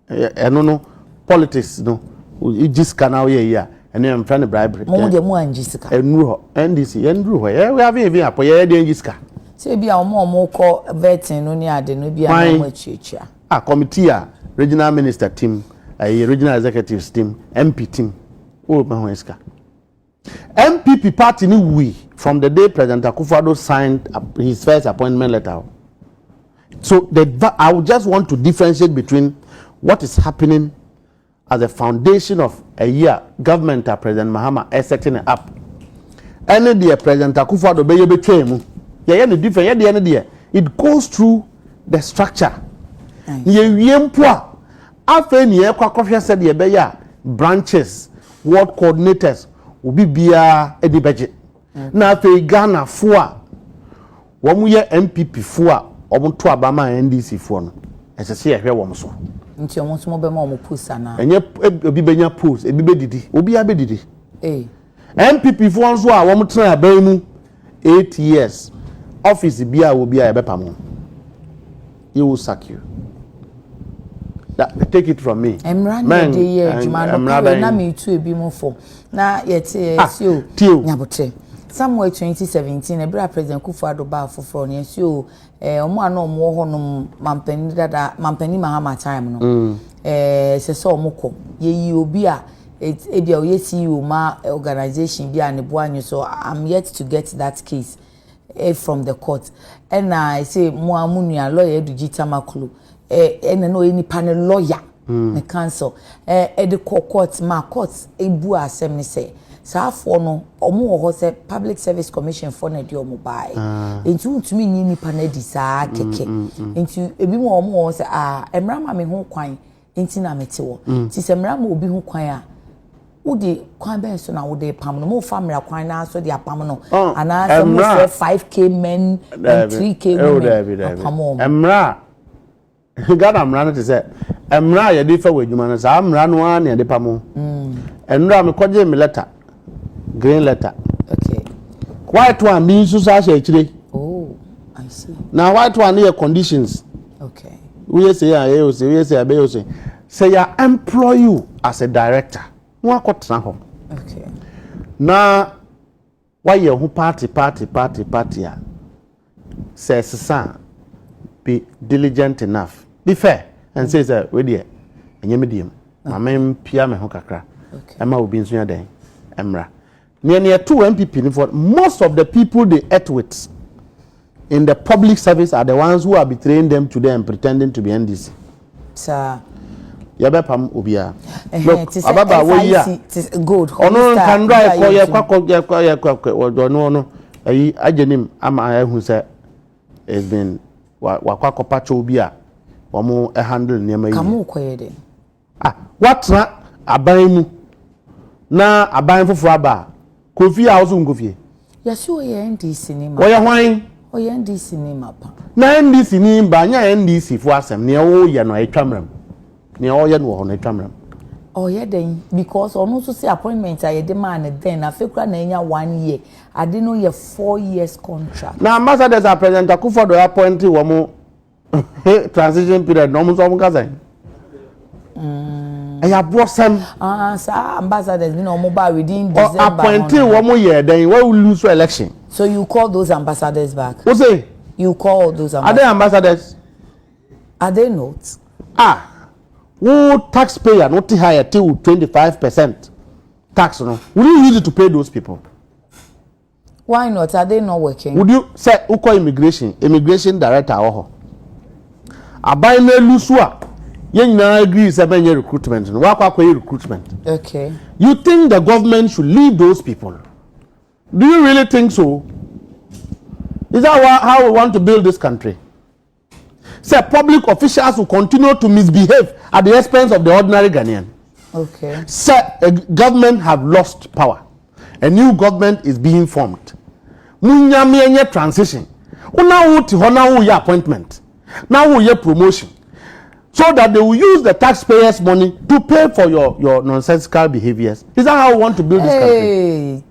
No politics no. You just can now here. And I'm trying to bribery. Mo de mo anjisika. Enru NDC enru ho. We have even apo ye de anjisika. Say bia omo ko vetting no ni ade no bia na mo achiachia. Committee regional minister team, regional executives team, MP team. Oh my iska. MPP party ni we from the day President Akufo-Addo signed his first appointment letter. So I would just want to differentiate between what is happening as a foundation of a year government President Mahama is setting it up. Any day President Akufo-Addo be betray mu. Yeah, the different. Yeah, it goes through the structure. Yeah, after ni ekwa said ye be ya branches, ward coordinators obi bia edi budget. Na after Ghana foa, womu ye MPP foa, omu to abama NDC foa no. Esese ye hwe wom so. Nti omo so mo be ma omo post ana. Enye obi benya post, ebi be didi, obi a be didi. MPP foa nso a womu tena aban mu 8 years. Office bia will be a bepamo. He will sack you. Take it from me. I'm na me too be more for. Na yet you nyabotre. Somewhere 2017 e bra President Akufo-Addo ba for yes you omo ano omo ho no mampani dada mampani Mahama time no. Se so omo ko ye obi a e bia o ye CEO ma organization bia ne boanyo so I'm yet to get that case. From the court and I say mo amunua lawyer digital makulu no any panel lawyer the council the court ma court ebu asem ni say sa afo no omo ho say public service commission for na de omo bai enti untumi ni panel di sa keke enti ebi mo omo say emra ma me ho kwan enti na mete wo ti se emra ma obi ho kwan a Udi kwan ben so na wode pam no mo family kwan na so de apam no ana so mo 5k men and 3k women apam emra Ghana emra no te say emra ye dey fa wadwuma no sa emra no an ye dey pam enra me koje me letter green letter okay white one means so sa chire oh I see now white one here conditions okay we say we say be say ya employ you as a director. Okay. Na why you who party says be diligent enough. Be fair and says we dear and you medium. My man Pia me kakra. Okay. Emma will be in Sunya Day. Emra. Near 2 MPP for most of the people they ate with in the public service are the ones who are betraying them today and pretending to be NDC. Sir. Yabepam obia look ababa wo ya good ono kan dry ko ye kwa no ayi ajenim ama ehun se has been wakwa pacho obia wo handle niam ayi kamu koye de what na aban mu na aban foforo aba kofi a oso ngofie yesi o ye NDC ni ma o ye hwan o ye NDC ni ma pa na NDC ni ba nya NDC fo asem ne wo ye no etwamram ne oye no ho na etwamram oye den because ono so say appointment aye de man then afekura na nya 1 year ade no ye 4 years contract na ambassadors are President Akufo-Addo appoint wo mo transition period no mo so mo kaza ya brosem sa ambassadors no mobile within December appointing womo ye then we will lose election. So you call those ambassadors back? What say? You call those ambassadors? Are they ambassadors? Are they not? Who taxpayer not higher till 25% tax no? Will you use it to pay those people? Why not? Are they not working? Would you say who call immigration director or abai na lusua yen na agree say ben recruitment no wa kwa recruitment. Okay. You think the government should leave those people? Do you really think so? Is that how we want to build this country? Say public officials will continue to misbehave at the expense of the ordinary Ghanaian. Okay. Say a government have lost power. A new government is being formed. Munyamienye transition. Una wuti hona wu your appointment. Now wu your promotion. So that they will use the taxpayers' money to pay for your nonsensical behaviors. Is that how you want to build this country?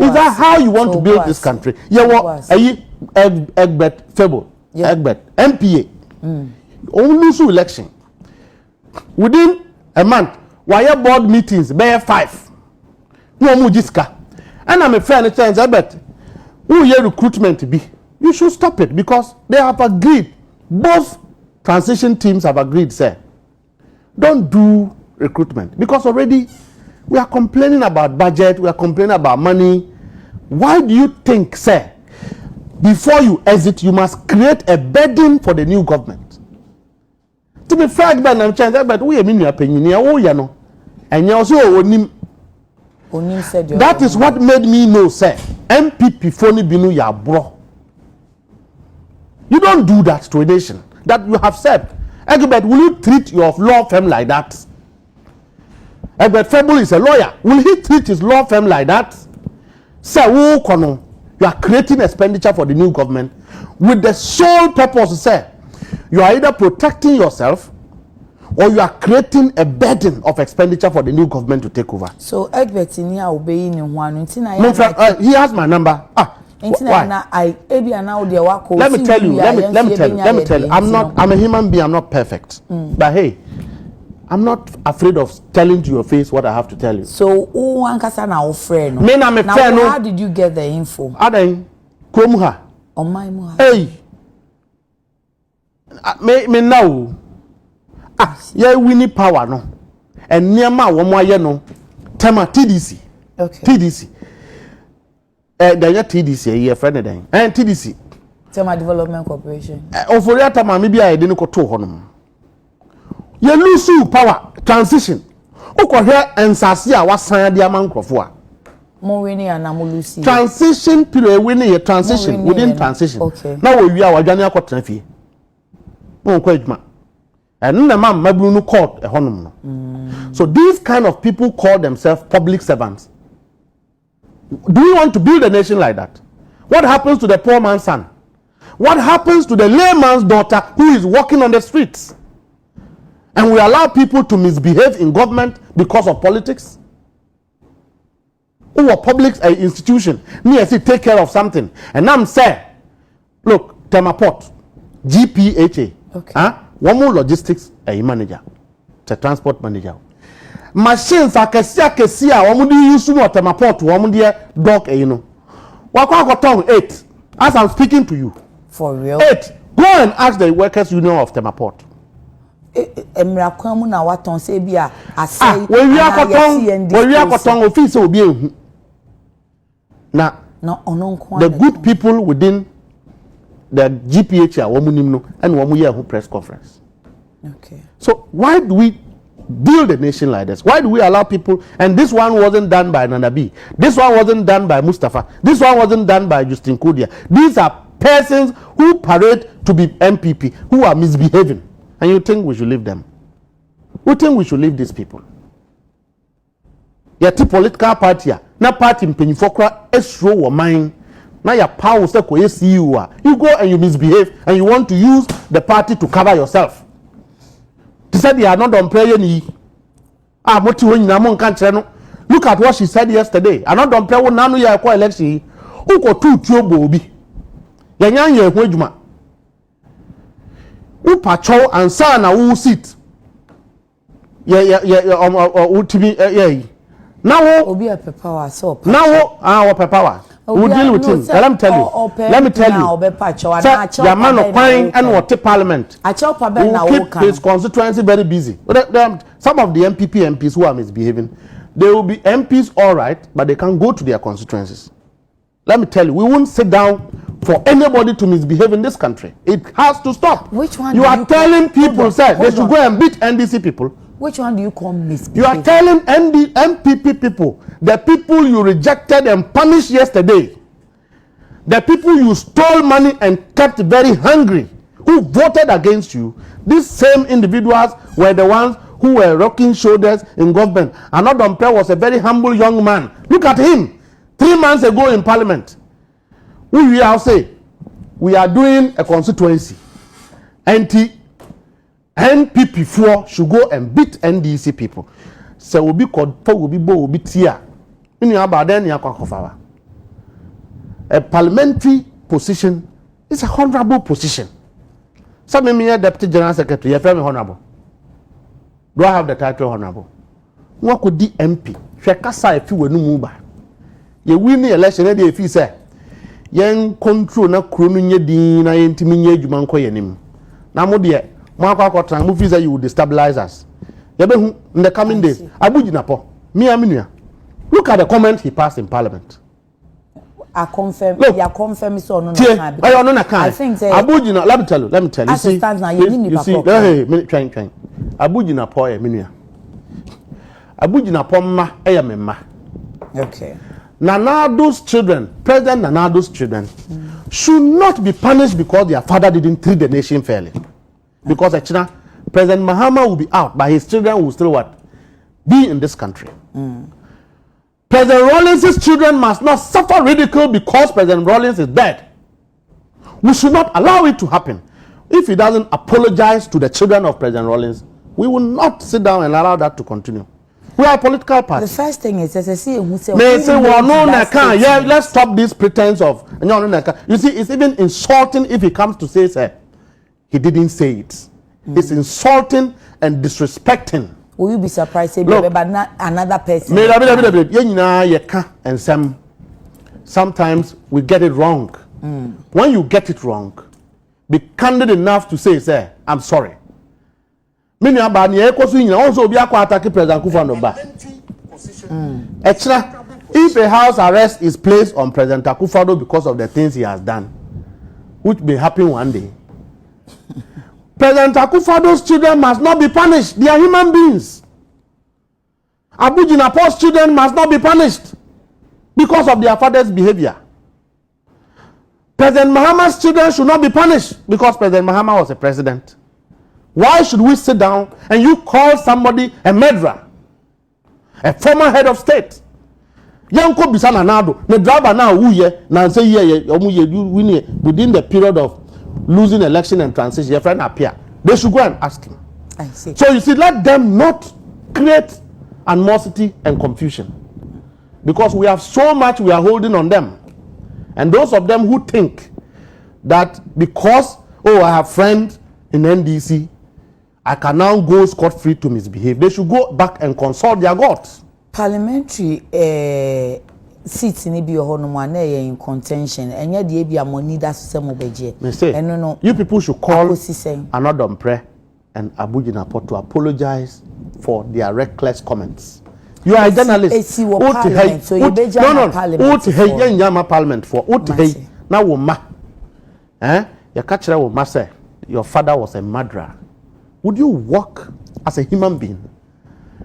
Is that how you want to build this country? Yeah, what? Egbert Fable, Egbert MPA. Only so election. Within a month, wire board meetings, bear 5. No more jiska. And I'm a friend of chance, Egbert. Who your recruitment be? You should stop it because they have agreed. Both transition teams have agreed, sir. Don't do recruitment because already we are complaining about budget, we are complaining about money. Why do you think, sir, before you exit, you must create a burden for the new government? To be fair, but we mean your opinion. And you also that is what made me know, sir. MPP phone binu ya bro. You don't do that to a nation that you have said. Egbert, will you treat your law firm like that? Egbert Fable is a lawyer. Will he treat his law firm like that? Sir, you are creating expenditure for the new government with the sole purpose, sir. You are either protecting yourself or you are creating a burden of expenditure for the new government to take over. So Egbert in here obeying in one. He has my number. Why? Let me tell you. I'm a human being. I'm not perfect. But hey, I'm not afraid of telling to your face what I have to tell you. So who ankasa na friend? I'm a friend. How did you get the info? Aden Kromha. On my muha. Hey. Me now. Yeah, we need power no. And near my one no. Tema TDC. Okay. TDC. The TDC here friend then. And TDC. Tema Development Corporation. For time maybe I didn't go to honum. You lose power transition. Oko here and sasia was signed the amount of war. More winning and Lucy. Transition period winning a transition within transition. Okay. Now we are Wajania cotton fee. No question. And the man Mabunu court a honum. So these kind of people call themselves public servants. Do you want to build a nation like that? What happens to the poor man's son? What happens to the layman's daughter who is walking on the streets? And we allow people to misbehave in government because of politics? Who are public institution? Me say take care of something. And I'm saying, look, Temaport, GPHA, okay. One more logistics manager, the transport manager. Machines are kesia, one would use more Temaport, one would dock, Wakwa 8, as I'm speaking to you. For real? 8, go and ask the workers union of Temaport. Emrakwamu na waton se bia asai when we are cotton office will be now the good people within the GPH and one year press conference. Okay. So why do we build a nation like this? Why do we allow people? And this one wasn't done by Nanabi. This one wasn't done by Mustafa. This one wasn't done by Justin Kodia. These are persons who parade to be MPP who are misbehaving. And you think we should leave them? You think we should leave these people? Yet political party, na party mpanyifokra esro wo man. Na your power say ko see you go and you misbehave and you want to use the party to cover yourself. They said they are not on prayer ni. Moti ho nyina mo nka kire no. Look at what she said yesterday. I not on prayer na no ya kwa election. Who ko tutuo bo obi. Yanya ye ho adwuma. Upacho and sana who sit. ultimate now obi a power so now our power we'll deal with him. Let me tell you your man of crying and what parliament will keep his constituency very busy. Some of the MPs who are misbehaving, they will be MPs all right, but they can go to their constituencies. Let me tell you, we won't sit down for anybody to misbehave in this country. It has to stop. Which one you are telling people say they should go and beat NDC people? Which one do you call misbehave? You are telling MPP people, the people you rejected and punished yesterday, the people you stole money and kept very hungry, who voted against you, these same individuals were the ones who were rocking shoulders in government. Another Dompe was a very humble young man. Look at him 3 months ago in parliament. We will say we are doing a constituency. NPP4 should go and beat NDC people. So will be called for will be bo will be tia. A parliamentary position is a honorable position. Some of me are deputy general secretary. You are honorable. Do I have the title honorable? What could the MP? Shekasa if you were no move. You win the election. If you say yen control na kronu nye din na yentimi nye adwuma nko yenim na mo de mo akwa tran mo feel you will destabilize us. You be in the coming days abujinapo me aminua. Look at the comment he passed in parliament. I confirm. Look, you confirm so no na I think Abujina, let me tell you. You see, trying. Abujina po e minua. Abujina po ma e ya memma. Okay. Nanado's children, President Nanado's children, should not be punished because their father didn't treat the nation fairly. Because China, President Mahama will be out, but his children will still what? Be in this country. President Rawlings' children must not suffer ridicule because President Rawlings is dead. We should not allow it to happen. If he doesn't apologize to the children of President Rawlings, we will not sit down and allow that to continue. We are a political party. The first thing is, as I say, let's stop this pretense of. You see, it's even insulting if he comes to say, he didn't say it. It's insulting and disrespecting. Will you be surprised, but not another person? And sometimes we get it wrong. When you get it wrong, be candid enough to say, I'm sorry. Also be President Akufo-Addo. If a house arrest is placed on President Akufo-Addo because of the things he has done, which may happen one day, President Akufo-Addo's children must not be punished. They are human beings. Abu Jinapo's children must not be punished because of their father's behavior. President Mahama's children should not be punished because President Mahama was a president. Why should we sit down and you call somebody a murderer, a former head of state? Yanko Bisana Nado, the driver now now say within the period of losing election and transition, your friend appear. They should go and ask him. I see. So you see, let them not create animosity and confusion, because we have so much we are holding on them, and those of them who think that because I have friends in NDC, I can now go scot-free to misbehave. They should go back and consult their gods. Parliamentary seats in Ibio in contention, and yet the Abia money that's some of the you people should call another prayer and Abu Jinapo to apologize for their reckless comments. You are a journalist. So you be parliament for now your catcher will say your father was a murderer. Would you work as a human being?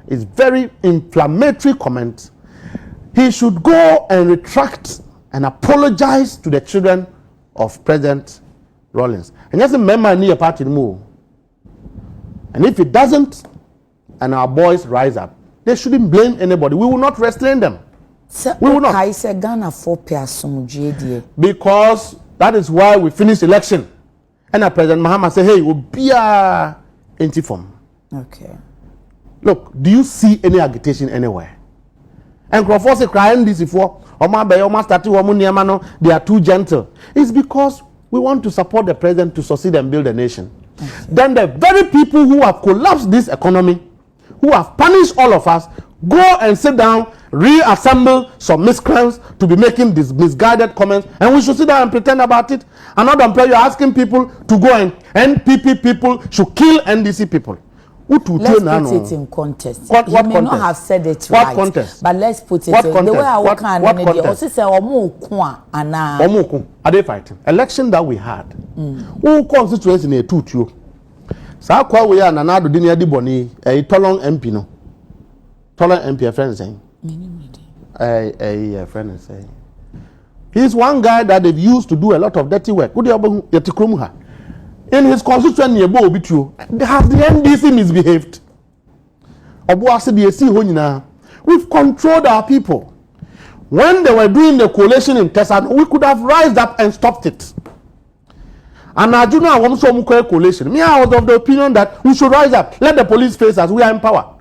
It's very inflammatory comment. He should go and retract and apologize to the children of President Rawlings. And just remember near party move. And if it doesn't, and our boys rise up, they shouldn't blame anybody. We will not restrain them. We will not. Because that is why we finished election. And President Mahama said, hey, we'll be a anti-form. Okay. Look, do you see any agitation anywhere? And Crawford say crying this before, they are too gentle. It's because we want to support the president to succeed and build a nation. Okay. Then the very people who have collapsed this economy who have punished all of us, go and sit down, reassemble some miscreants to be making these misguided comments, and we should sit down and pretend about it. Another prayer, you're asking people to go and NPP people should kill NDC people. Let's put it in context. What you may context? not have said it What right. Context? But let's put it what in context? the way I what context? Also say Omuku. Are they fighting? Election that we had. Who constituency in a two. Sa kwa we are nanado dini adi boni a tolong MP no. Tolong MP a friend saying. A friend is saying. He's one guy that they've used to do a lot of dirty work. In his constituency, has the NDC misbehaved? We've controlled our people. When they were doing the coalition in Texas, we could have rised up and stopped it. And I do not want some coalition. Me, I was of the opinion that we should rise up. Let the police face us. We are in power.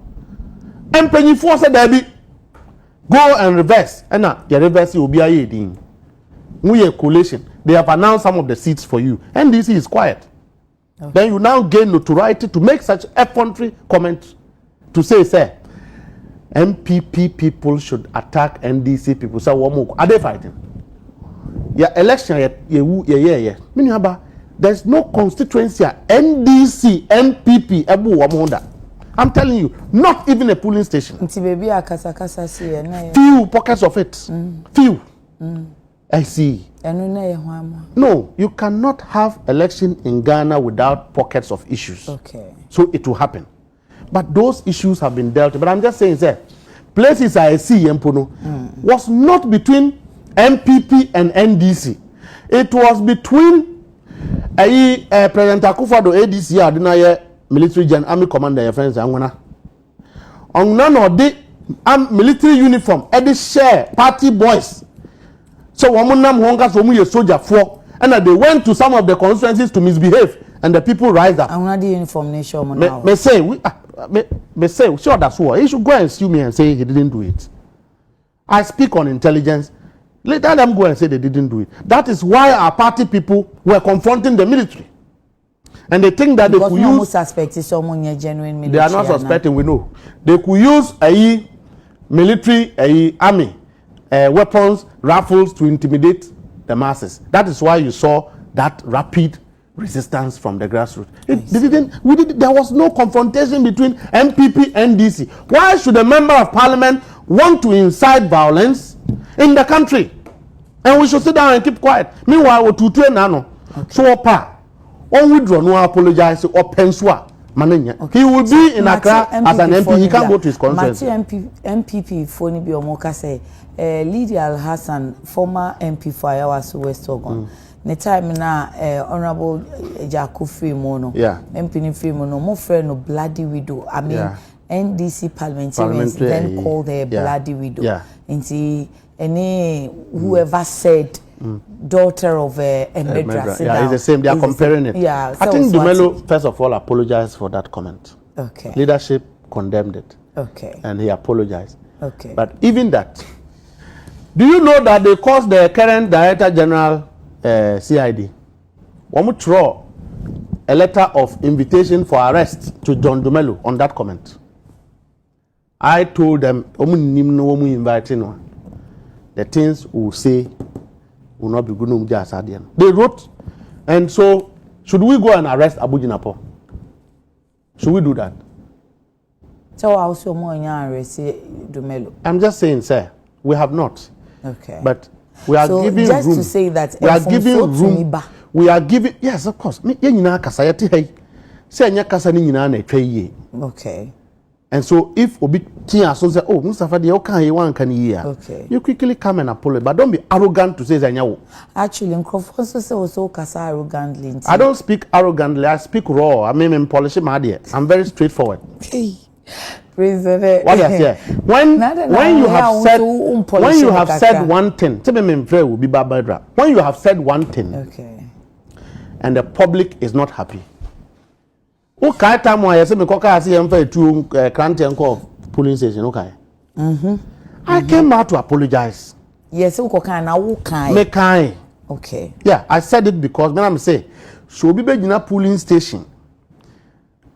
And Penny Force said, go and reverse. And now, the reverse will be a ding. We are coalition. They have announced some of the seats for you. NDC is quiet. Okay. Then you now gain notoriety to make such effrontery comment to say, MPP people should attack NDC people. So, are they fighting? Yeah, election, yeah. There's no constituency, NDC, MPP, I'm telling you, not even a polling station. Few pockets of it. Few. I see. No, you cannot have election in Ghana without pockets of issues. Okay. So it will happen. But those issues have been dealt with. But I'm just saying, sir, places I see Empono was not between MPP and NDC. It was between President Akufo-Addo ADC Adinaye military general army commander your friends angwana. On none of the military uniform, every share party boys. So Wamunam Hongas Womu soldier for, and they went to some of the constituencies to misbehave, and the people rise up. I'm not the uniform nation. Me say, sure that's what. He should go and sue me and say he didn't do it. I speak on intelligence. Let them go and say they didn't do it. That is why our party people were confronting the military. And they think that because they could use. Suspect is someone genuine military. They are not suspecting, we know. They could use a military, army, weapons, rifles to intimidate the masses. That is why you saw that rapid resistance from the grassroots. There was no confrontation between MPP and DC. Why should a member of parliament want to incite violence in the country? And we should sit down and keep quiet. Meanwhile, we're to train nano. So on withdraw, no apologize or pensua. He will be in Accra as an MP. He can't go to his constituency. MPP for ni bi omoka say Lydia Al-Hassan, former MP for Ayawaso West Ogun. The time na Honorable Jaku Frimono, MP ni Frimono, more friend of Bloody Widow. I mean, NDC parliamentarians then called her Bloody Widow. And see, any whoever said daughter of Endorses. Yeah, it's the same. They are comparing it. Yeah, I think Dumelo first of all apologized for that comment. Okay. Leadership condemned it. Okay. And he apologized. Okay. But even that, do you know that they caused the current Director General CID? One throw a letter of invitation for arrest to John Dumelo on that comment. I told them, inviting the things we say will not be good. They wrote, and so should we go and arrest Abu Jinapo? Should we do that? So also more arrest Dumelo. I'm just saying, sir, we have not. Okay. But we are giving just room. To say that we are giving room. We are giving, yes, of course. Okay. And so if Obi Tia so say, oh, Mustafa, the okay one can hear. Okay. You quickly come and apologize, but don't be arrogant to say Zanyawo. Actually, Nkrofo also kasa arrogantly. I don't speak arrogantly, I speak raw. I mean, I'm polishing my idea. I'm very straightforward. Hey. What is here? When you have said one thing, when you have said one thing, okay, and the public is not happy. Okay, time why I say me koka see em for two country and polling station. Okay. I came out to apologize. Yes, koka na wo kan. Me kan. Okay. Yeah, I said it because when I'm say, so be in a polling station,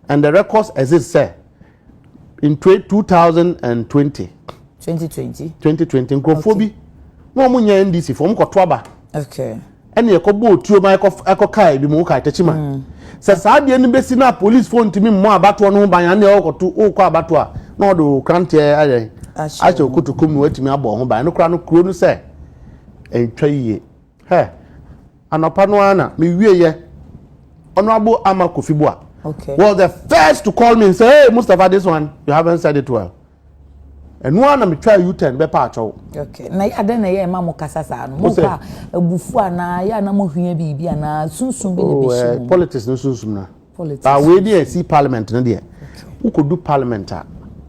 and the records exist say. in 2020. 2020. Nkrofobi. No mo nya NDC for mo koto aba. Okay. Ene ekobo otuo ma ekokai bi mo kai techima. Se saade ni besi na police phone timi mo abato no ban na ekoto okọ abato a na odo krante aye. Ache okutukum no atimi abo ho ban no kra no kuro no se entwa yiye. He. Anopa no ana me wieye. Honorable Ama Kofi-Boa. Okay. Was the first to call me and say, "Hey, Mustafa, this one you haven't said it well." And one I'm try U10 be part of. Okay. Na ade na ye ma mo kasa sa no. Mo pa ebufu ana ya na mo hwia bibi ana sunsun bi ne bi shi. Politics no sunsun na. Politics. But we dey see parliament no there. Who could do parliament?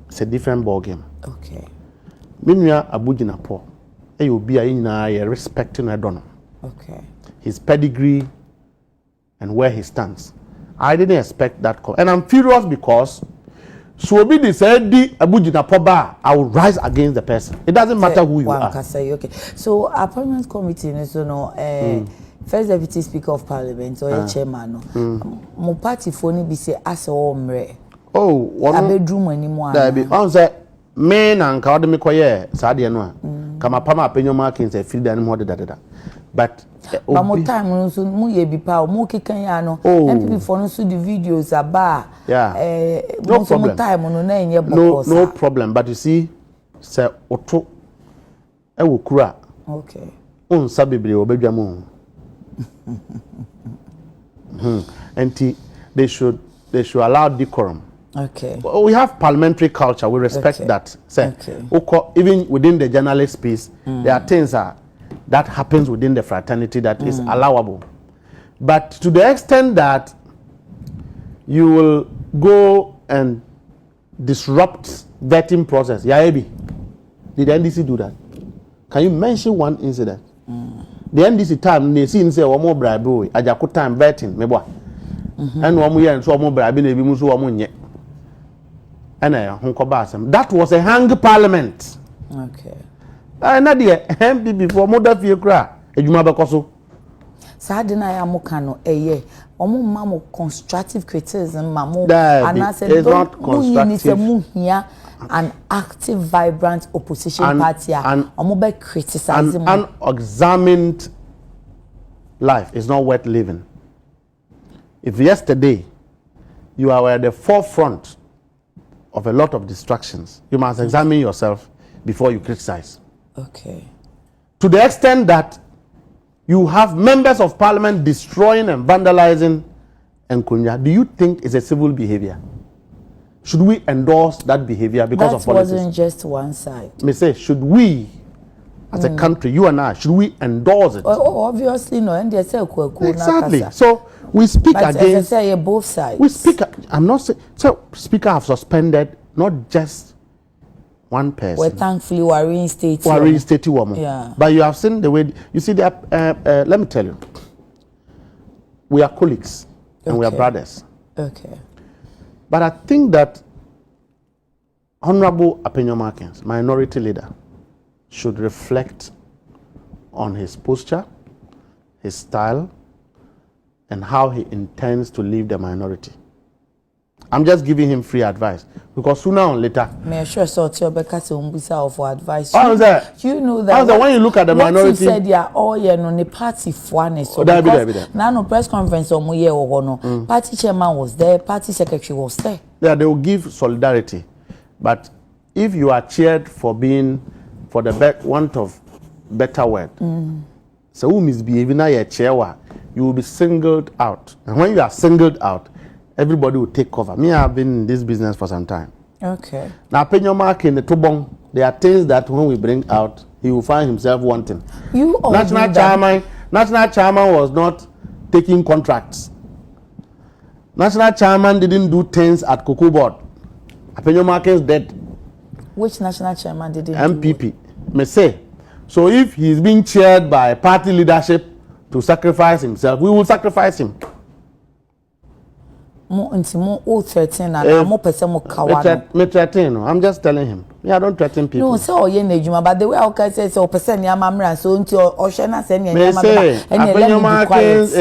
It's a different ball game. Okay. Minua Abugina po. E obi a nyina ye respecting Edono. Okay. His pedigree and where he stands. I didn't expect that call. And I'm furious because so be the said Abugina Poba, I will rise against the person. It doesn't matter who you are. Okay. So appointment committee is first deputy speaker of parliament or chairman no. Mo party phone be say as omre. Oh, one bedroom anymore. There be on say me na nka ode me koye saade no a. Kama pama apenyo marking say feel the more da. But mo time no so mu ye bi pa mo kikan ya no MPP for no so the videos aba no problem. Time no na enye bokosa no problem, but you see say oto e wo kura okay on sabebre obedwa mo and they should allow decorum. Okay. We have parliamentary culture. We respect that. Say, even within the journalist space, there are things that happens within the fraternity that is allowable. But to the extent that you will go and disrupt vetting process, Yaebi, did the NDC do that? Can you mention one incident? The NDC time they see say one more bribe, Ajaku time vetting, mebwa, and one more year and so more bribe, maybe musu one nye. And that was a hang parliament. Okay. Nadia, MPP for mother for your cry. Ejuma bekoso. Sadina ya mukano eye. Omo mamo constructive criticism mamo. And I said, it's not constructive. An active, vibrant opposition party. Omo be criticizing. An unexamined life is not worth living. If yesterday you are at the forefront of a lot of distractions, you must examine yourself before you criticize. Okay. To the extent that you have members of parliament destroying and vandalizing Nkonya, do you think it's a civil behavior? Should we endorse that behavior because of politics? That wasn't just one side. Me say, should we, as a country, you and I, should we endorse it? Obviously, no. And they say, exactly. So we speak but against. As I say, both sides. We speak. I'm not saying. So Speaker have suspended not just one person. Well, thankfully, we are reinstating. Yeah. But you have seen the way. You see, let me tell you. We are colleagues and we are brothers. Okay. But I think that Honorable Apenyo Markins, minority leader, should reflect on his posture, his style, and how he intends to leave the minority. I'm just giving him free advice because sooner or later. May I sure sort your Umbisa for advice? You know that when you look at the minority, what you said they are all the party for so now no press conference or no party chairman was there, party secretary was there. Yeah, they will give solidarity, but if you are cheered for being, for the want of better word, so who misbehaving now your chair, you will be singled out, and when you are singled out, everybody will take cover. Me, I've been in this business for some time. Okay. Now, Penyo Mark in the Tubong, there are things that when we bring out, he will find himself wanting. National chairman was not taking contracts. National chairman didn't do things at Cocoa Board. Penyo Mark is dead. Which national chairman didn't MPP. May say. So if he's being chaired by party leadership to sacrifice himself, we will sacrifice him. I'm just telling him. Yeah, I don't threaten people. No, so but the way I say so person so into Oshana say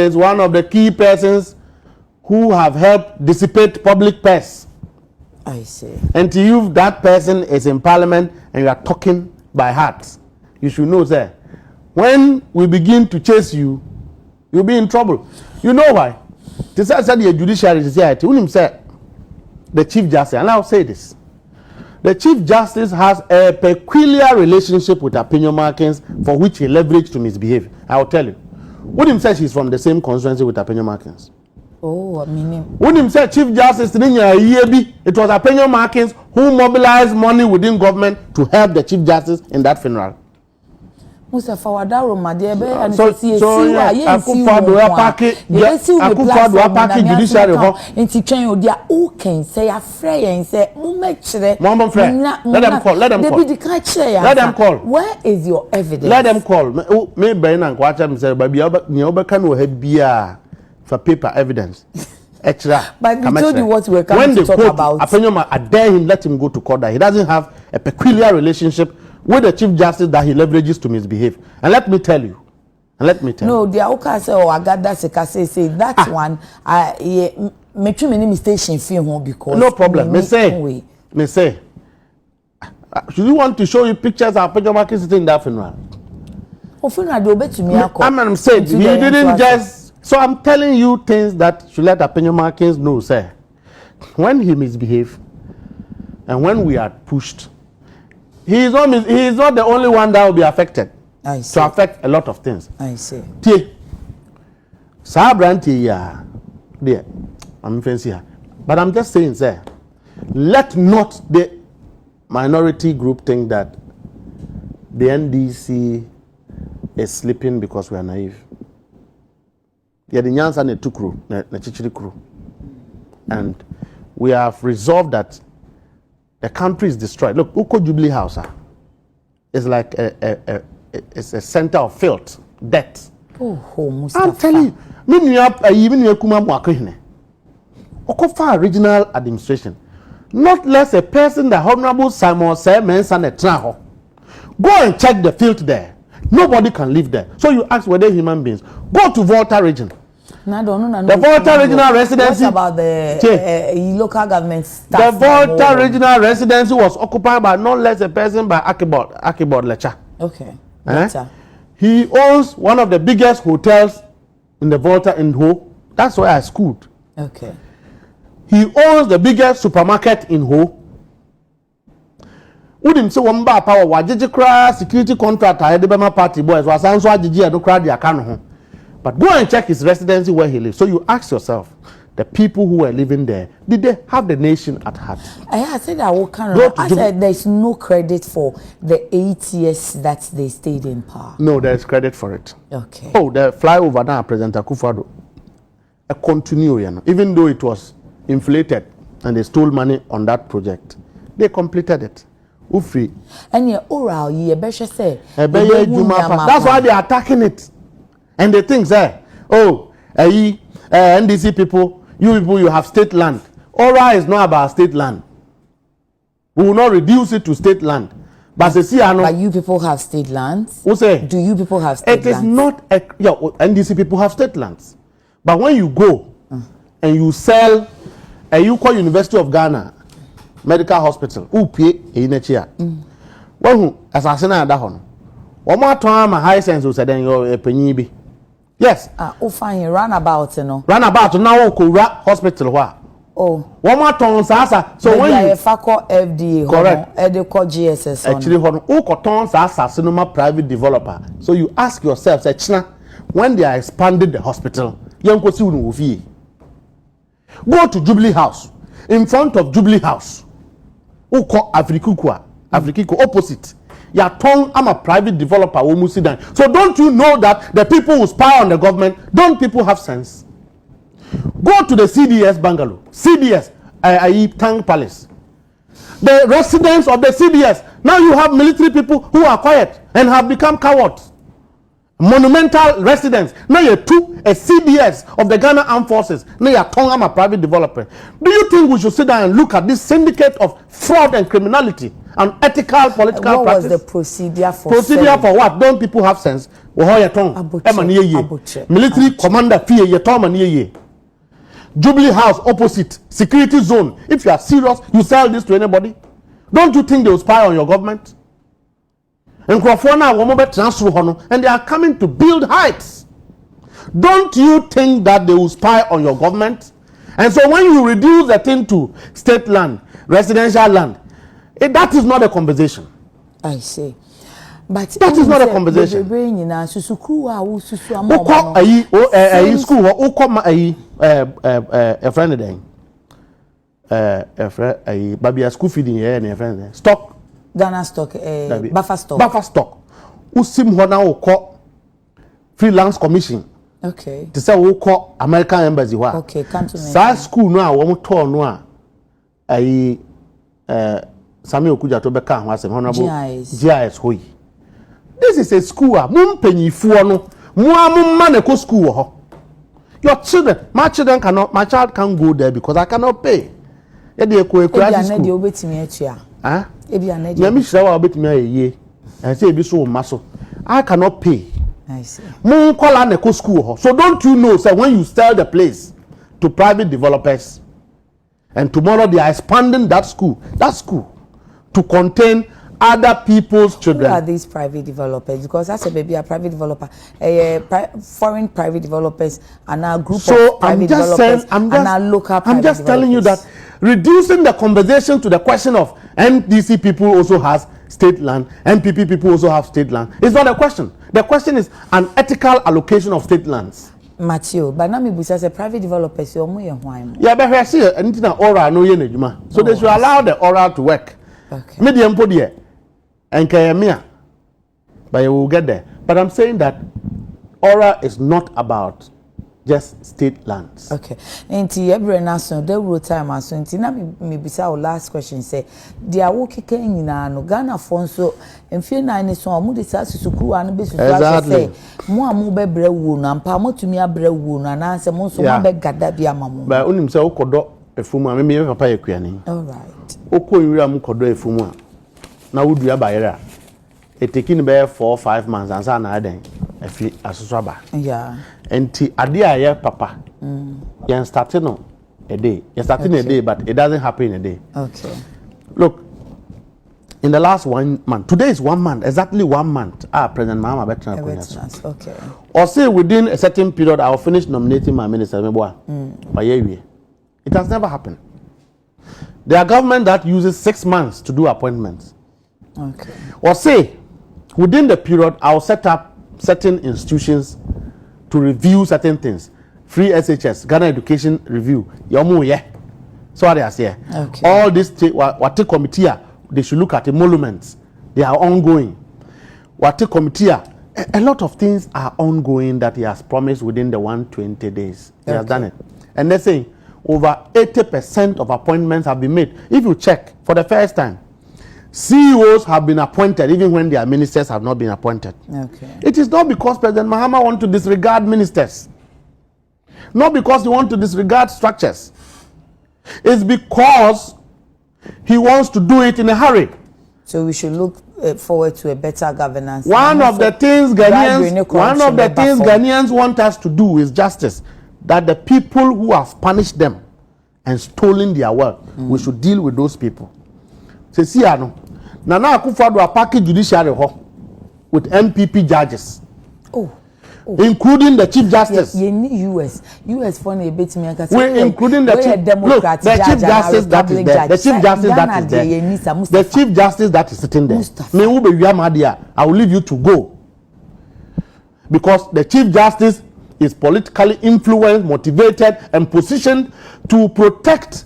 is one of the key persons who have helped dissipate public purse. I see. And to you, that person is in parliament and you are talking by heart. You should know, sir, when we begin to chase you, you'll be in trouble. You know why? This is the judiciary society. When him said the Chief Justice, and I'll say this. The Chief Justice has a peculiar relationship with opinion markings for which he leveraged to misbehave. I will tell you. When him said she's from the same constituency with opinion markings. Oh, I mean. When him said Chief Justice, it was opinion markings who mobilized money within government to help the Chief Justice in that funeral. Mustafa Wadaro Madebe and Akufo-Addo parking judiciary ho. Inti twen odi a o kan say afre yen say mo make kire. Let them call. Let them call. Where is your evidence? Let them call. Me be na kwa cha me say ba bia ne obeka no ha bia for paper evidence. Extra. But we told you what we're coming to talk about. Appenyoma, I dare him, let him go to court. That he doesn't have a peculiar relationship with the Chief Justice that he leverages to misbehave. And let me tell you. No, the Aoka say, oh, I got that say that one. Me too many mistakes in film because no problem. Me say. Should you want to show you pictures of Appenyoma sitting in that funeral? Oh, funeral do bet to me. I'm saying he didn't just. So I'm telling you things that should let Appenyoma Markins know, sir. When he misbehaved and when we are pushed, he is not the only one that will be affected. I see. To affect a lot of things. I see. There, I'm fancy here. But I'm just saying, sir, let not the minority group think that the NDC is sleeping because we are naive. Yeah, the Nyansa and the Tukru, the Chichiri crew. And we have resolved that the country is destroyed. Look, Uko Jubilee House is like it's a center of filth, debt. Oh, Mustafa. I'm telling you, Okofa regional administration, not less a person the Honorable Simon Mensah Traho. Go and check the filth there. Nobody can live there. So you ask whether human beings go to Volta region. The Volta regional residency. What about the local government staff? The Volta regional residency was occupied by not less a person by Akibod Lecha. Okay. He owns one of the biggest hotels in the Volta in Ho. That's where I schooled. Okay. He owns the biggest supermarket in Ho. Udim say one bar power wajiji security contractor Edebema party boys was answer ajiji edo kra dia ka no ho. But go and check his residency where he lives. So you ask yourself, the people who were living there, did they have the nation at heart? I said I said there's no credit for the 8 years that they stayed in power. No, there's credit for it. Okay. Oh, the flyover now, President Akufo-Addo, a continue, you know, even though it was inflated and they stole money on that project, they completed it. Ufri. And your oral, you better say. That's why they are attacking it. And they think, say, oh, NDC people, you have state land. Ora is not about state land. We will not reduce it to state land. But you people have state lands? Who say? Do you people have state lands? It is not, NDC people have state lands. But when you go and you sell, you call University of Ghana Medical Hospital, who pay in a chair. Well, as I said, one more time, high sense will say, then you're a penny. Yes. Fine, runabout, you know. Runabout now, hospital. Oh. One more time, Sasa. So when you FACO FDA, correct. Educo GSS. Actually, who Sasa cinema private developer. So you ask yourself, when they are expanding the hospital, go to Jubilee House. In front of Jubilee House, who call Afrikiko opposite. Your tongue, I'm a private developer. So don't you know that the people who spy on the government, don't people have sense? Go to the CDS bungalow, CDS, Tang Palace. The residents of the CDS, now you have military people who are quiet and have become cowards. Monumental residents, now you took a CDS of the Ghana Armed Forces, now your tongue, I'm a private developer. Do you think we should sit down and look at this syndicate of fraud and criminality? An ethical political what practice. Was the procedure for? Procedure for what? Don't people have sense? Military commander fear your tongue and ye. Jubilee House opposite, security zone. If you are serious, you sell this to anybody. Don't you think they will spy on your government? And they are coming to build heights. Don't you think that they will spy on your government? And so when you reduce the thing to state land, residential land, that is not a conversation. I see. But that is not a conversation. A friend Babia school feeding here and a friend stock. Ghana stock, buffer stock. Buffer stock. Usim Hona freelance commission. Okay. To say we call American embassy. Okay, come to me. Sa school no a woman tour no a Samuel Kuja to beka ho asem honorable GIS hoyi. This is a school a mum penyifuo no mo amumma na ko school ho. Your children, my child can't go there because I cannot pay. E dey ko ekura school. E dey obetimi atua. Ah? E bi anedi. Na mi hira wa obetimi ayeye. I say e bi so maso. I cannot pay. I see. Mun call na ko school ho. So don't you know say when you sell the place to private developers and tomorrow they are expanding that school to contain other people's children. Who are these private developers? Because as a baby, a private developer, foreign private developers, and a group of private developers, and a local private I'm just telling you that reducing the conversation to the question of NDC people also has state land, NPP people also have state land. It's not a question. The question is an ethical allocation of state lands. Matthew, but now me say private developers, you're more yeah, but I see anything oral no yen. So they should allow the oral to work. Okay. Medium podium. And Kayamia, but you will get there. But I'm saying that Aura is not about just state lands. Okay. Nti every national there will time aso nti na me bisa our last question say they are working nyina no Ghana for so mfie na ni so amu de sa susuku anu be susu say mo amu be bre wo no ampa motumi abre wo no na say mo so mo be gada bi amamu. But unim say ukodo efumu a me papa yekuani. All right. Okon mu kodo efumu a na wudu abayera it taking be 4 or 5 months and say na den afi asusaba. Yeah. Enti ade aye papa you starting no a day you starting a day but it doesn't happen in a day. Okay. Look, in the last 1 month, today is 1 month, exactly 1 month. President Mahama better. Okay. Or say within a certain period I'll finish nominating my minister. It has never happened. There are government that uses 6 months to do appointments. Okay. Or say within the period I'll set up certain institutions to review certain things. Free SHS, Ghana Education Review. So what they are saying. Okay. All this what committee they should look at emoluments. They are ongoing. What committee a lot of things are ongoing that he has promised within the 120 days. He has done it. And they're saying over 80% of appointments have been made. If you check for the first time, CEOs have been appointed even when their ministers have not been appointed. Okay. It is not because President Mahama wants to disregard ministers. Not because he wants to disregard structures. It's because he wants to do it in a hurry. So we should look forward to a better governance. One of the things Ghanaians want us to do is justice. That the people who have punished them and stolen their wealth, we should deal with those people. See, Nana Akufo-Addo a package judiciary with MPP judges. Including the Chief Justice. US for a bit me including the Chief Justice that is there. The Chief Justice that is there. The Chief Justice that is sitting there. I will leave you to go. Because the Chief Justice is politically influenced, motivated, and positioned to protect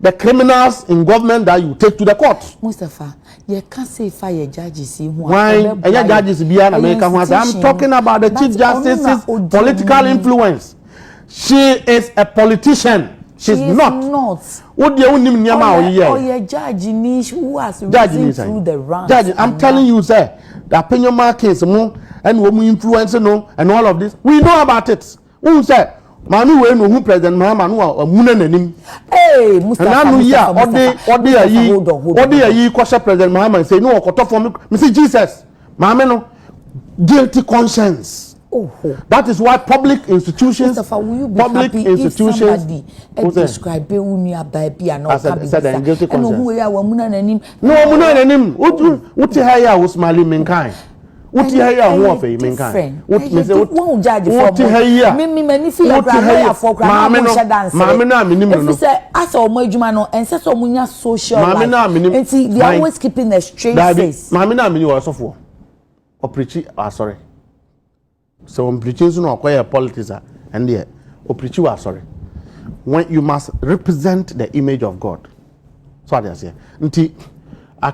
the criminals in government that you take to the court. Mustafa, you can't say fire judges. Why? Judges be an American. I'm talking about the Chief Justice's political influence. She is a politician. She's not. What do you mean? Judge Nish who has risen through the ranks. Judge, I'm telling you, sir, the opinion markets and women influence and all of this. We know about it. Who said? Manu we no who President Mahama no amuna nanim. Hey, Mustafa. Odi ayi kwasha President Mahama say no okoto for me say Jesus. Mahama no guilty conscience. That is why public institutions, Mustafa, will you be public happy institutions, if somebody describe unia baby and all said and guilty conscience. No, muna nanim. What haya was smiling mankind. What haya who of a mankind. What me say won't judge what haya. Me many feel like for dance. Mamina minimum. If say as or my jumano and says so munya social life. And see they are always keeping a straight face. Mamina mini was of war. Or preaching sorry. So on preaching no acquire politics and there or preach you are sorry. When you must represent the image of God. So I say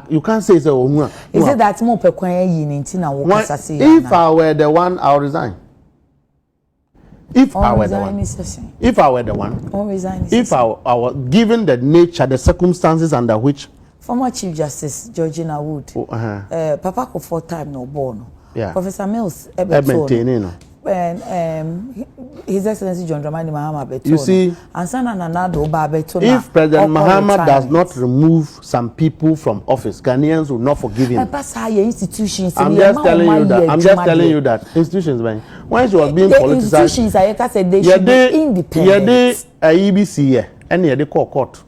you can't say so. Is it that more per say if I were the one, I'll resign. If I were the one, if I were the one, if I was given the nature, the circumstances under which former Chief Justice Georgina Wood, Papa ko 4-time no born. Yeah. Professor Mills, and His Excellency John Dramani Mahama Beton. You see, if President Mahama does not remove some people from office, Ghanaians will not forgive him. Institutions. I'm just telling you that institutions, man. When she was being politicized, institutions, I said they should be independent. EBC, and they call court.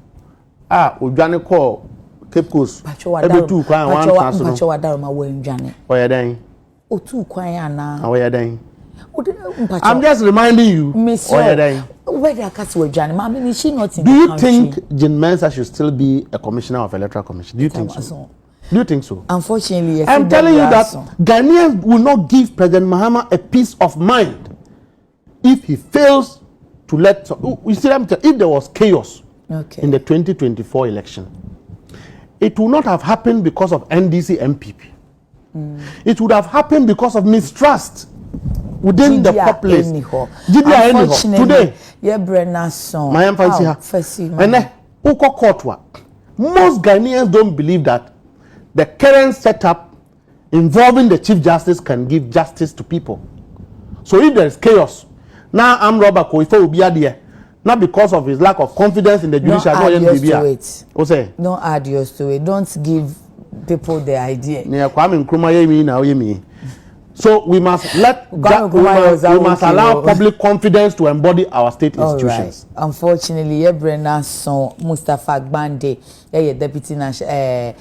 Ujani call Cape Coast. Every 2 crime, 1 transfer. Why are they? I'm just reminding you. Where they are she not in do you think Jean Mensah should still be a commissioner of Electoral Commission? Do you think so? Do you think so? Unfortunately, yes, I'm telling you that Ghanaians will not give President Mahama a peace of mind if he fails to let. You see, if there was chaos in the 2024 election, it would not have happened because of NDC MPP. It would have happened because of mistrust within the populace. Today, my emphasis here. And most Ghanaians don't believe that the current setup involving the Chief Justice can give justice to people. So if there is chaos, now I'm Robert Koife will be there. Not because of his lack of confidence in the judiciary. Don't add yours to it. Don't give people the idea. So we must allow public confidence to embody our state institutions. Right. Unfortunately, Brennan son Mustafa Gbande, Deputy National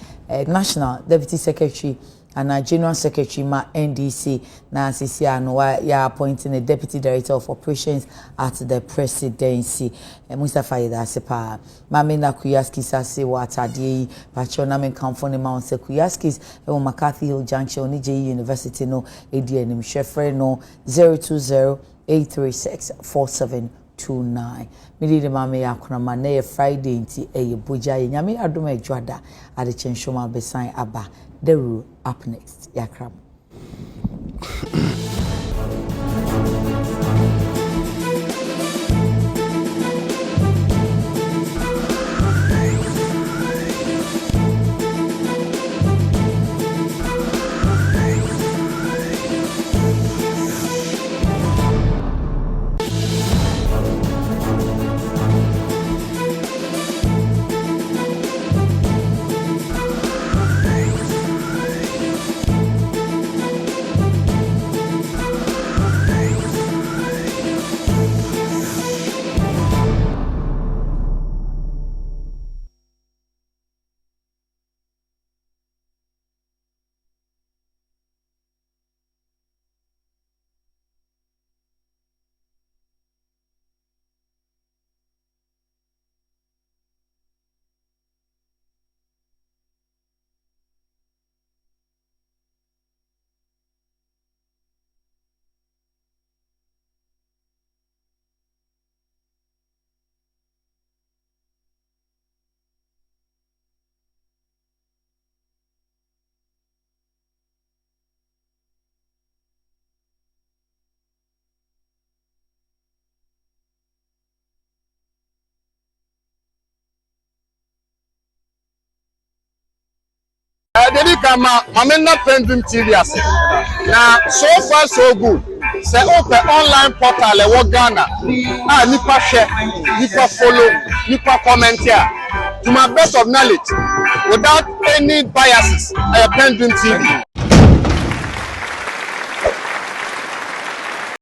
Deputy Secretary and General Secretary ma NDC na CCR no ya appointing a Deputy Director of Operations at the Presidency. Mustafa Yedasepa Mamina Kuyaski sase wa atade pacho na men kamfo ne ma onse Kuyaskis e McCarthy Hill Junction ni JE University no edi enim hwefre no 020-836-4729. Midi de mame yakona ma na Friday nti eye boja ye nyame adoma adwada ade chenshoma besan aba. The rule up next. Yakram. Dedi kama mamena PENDREAM TV ase. Na so far so good. Say open online portal e wo Ghana. Nipa share, nipa follow, nipa comment here. To my best of knowledge, without any biases, PENDREAM TV.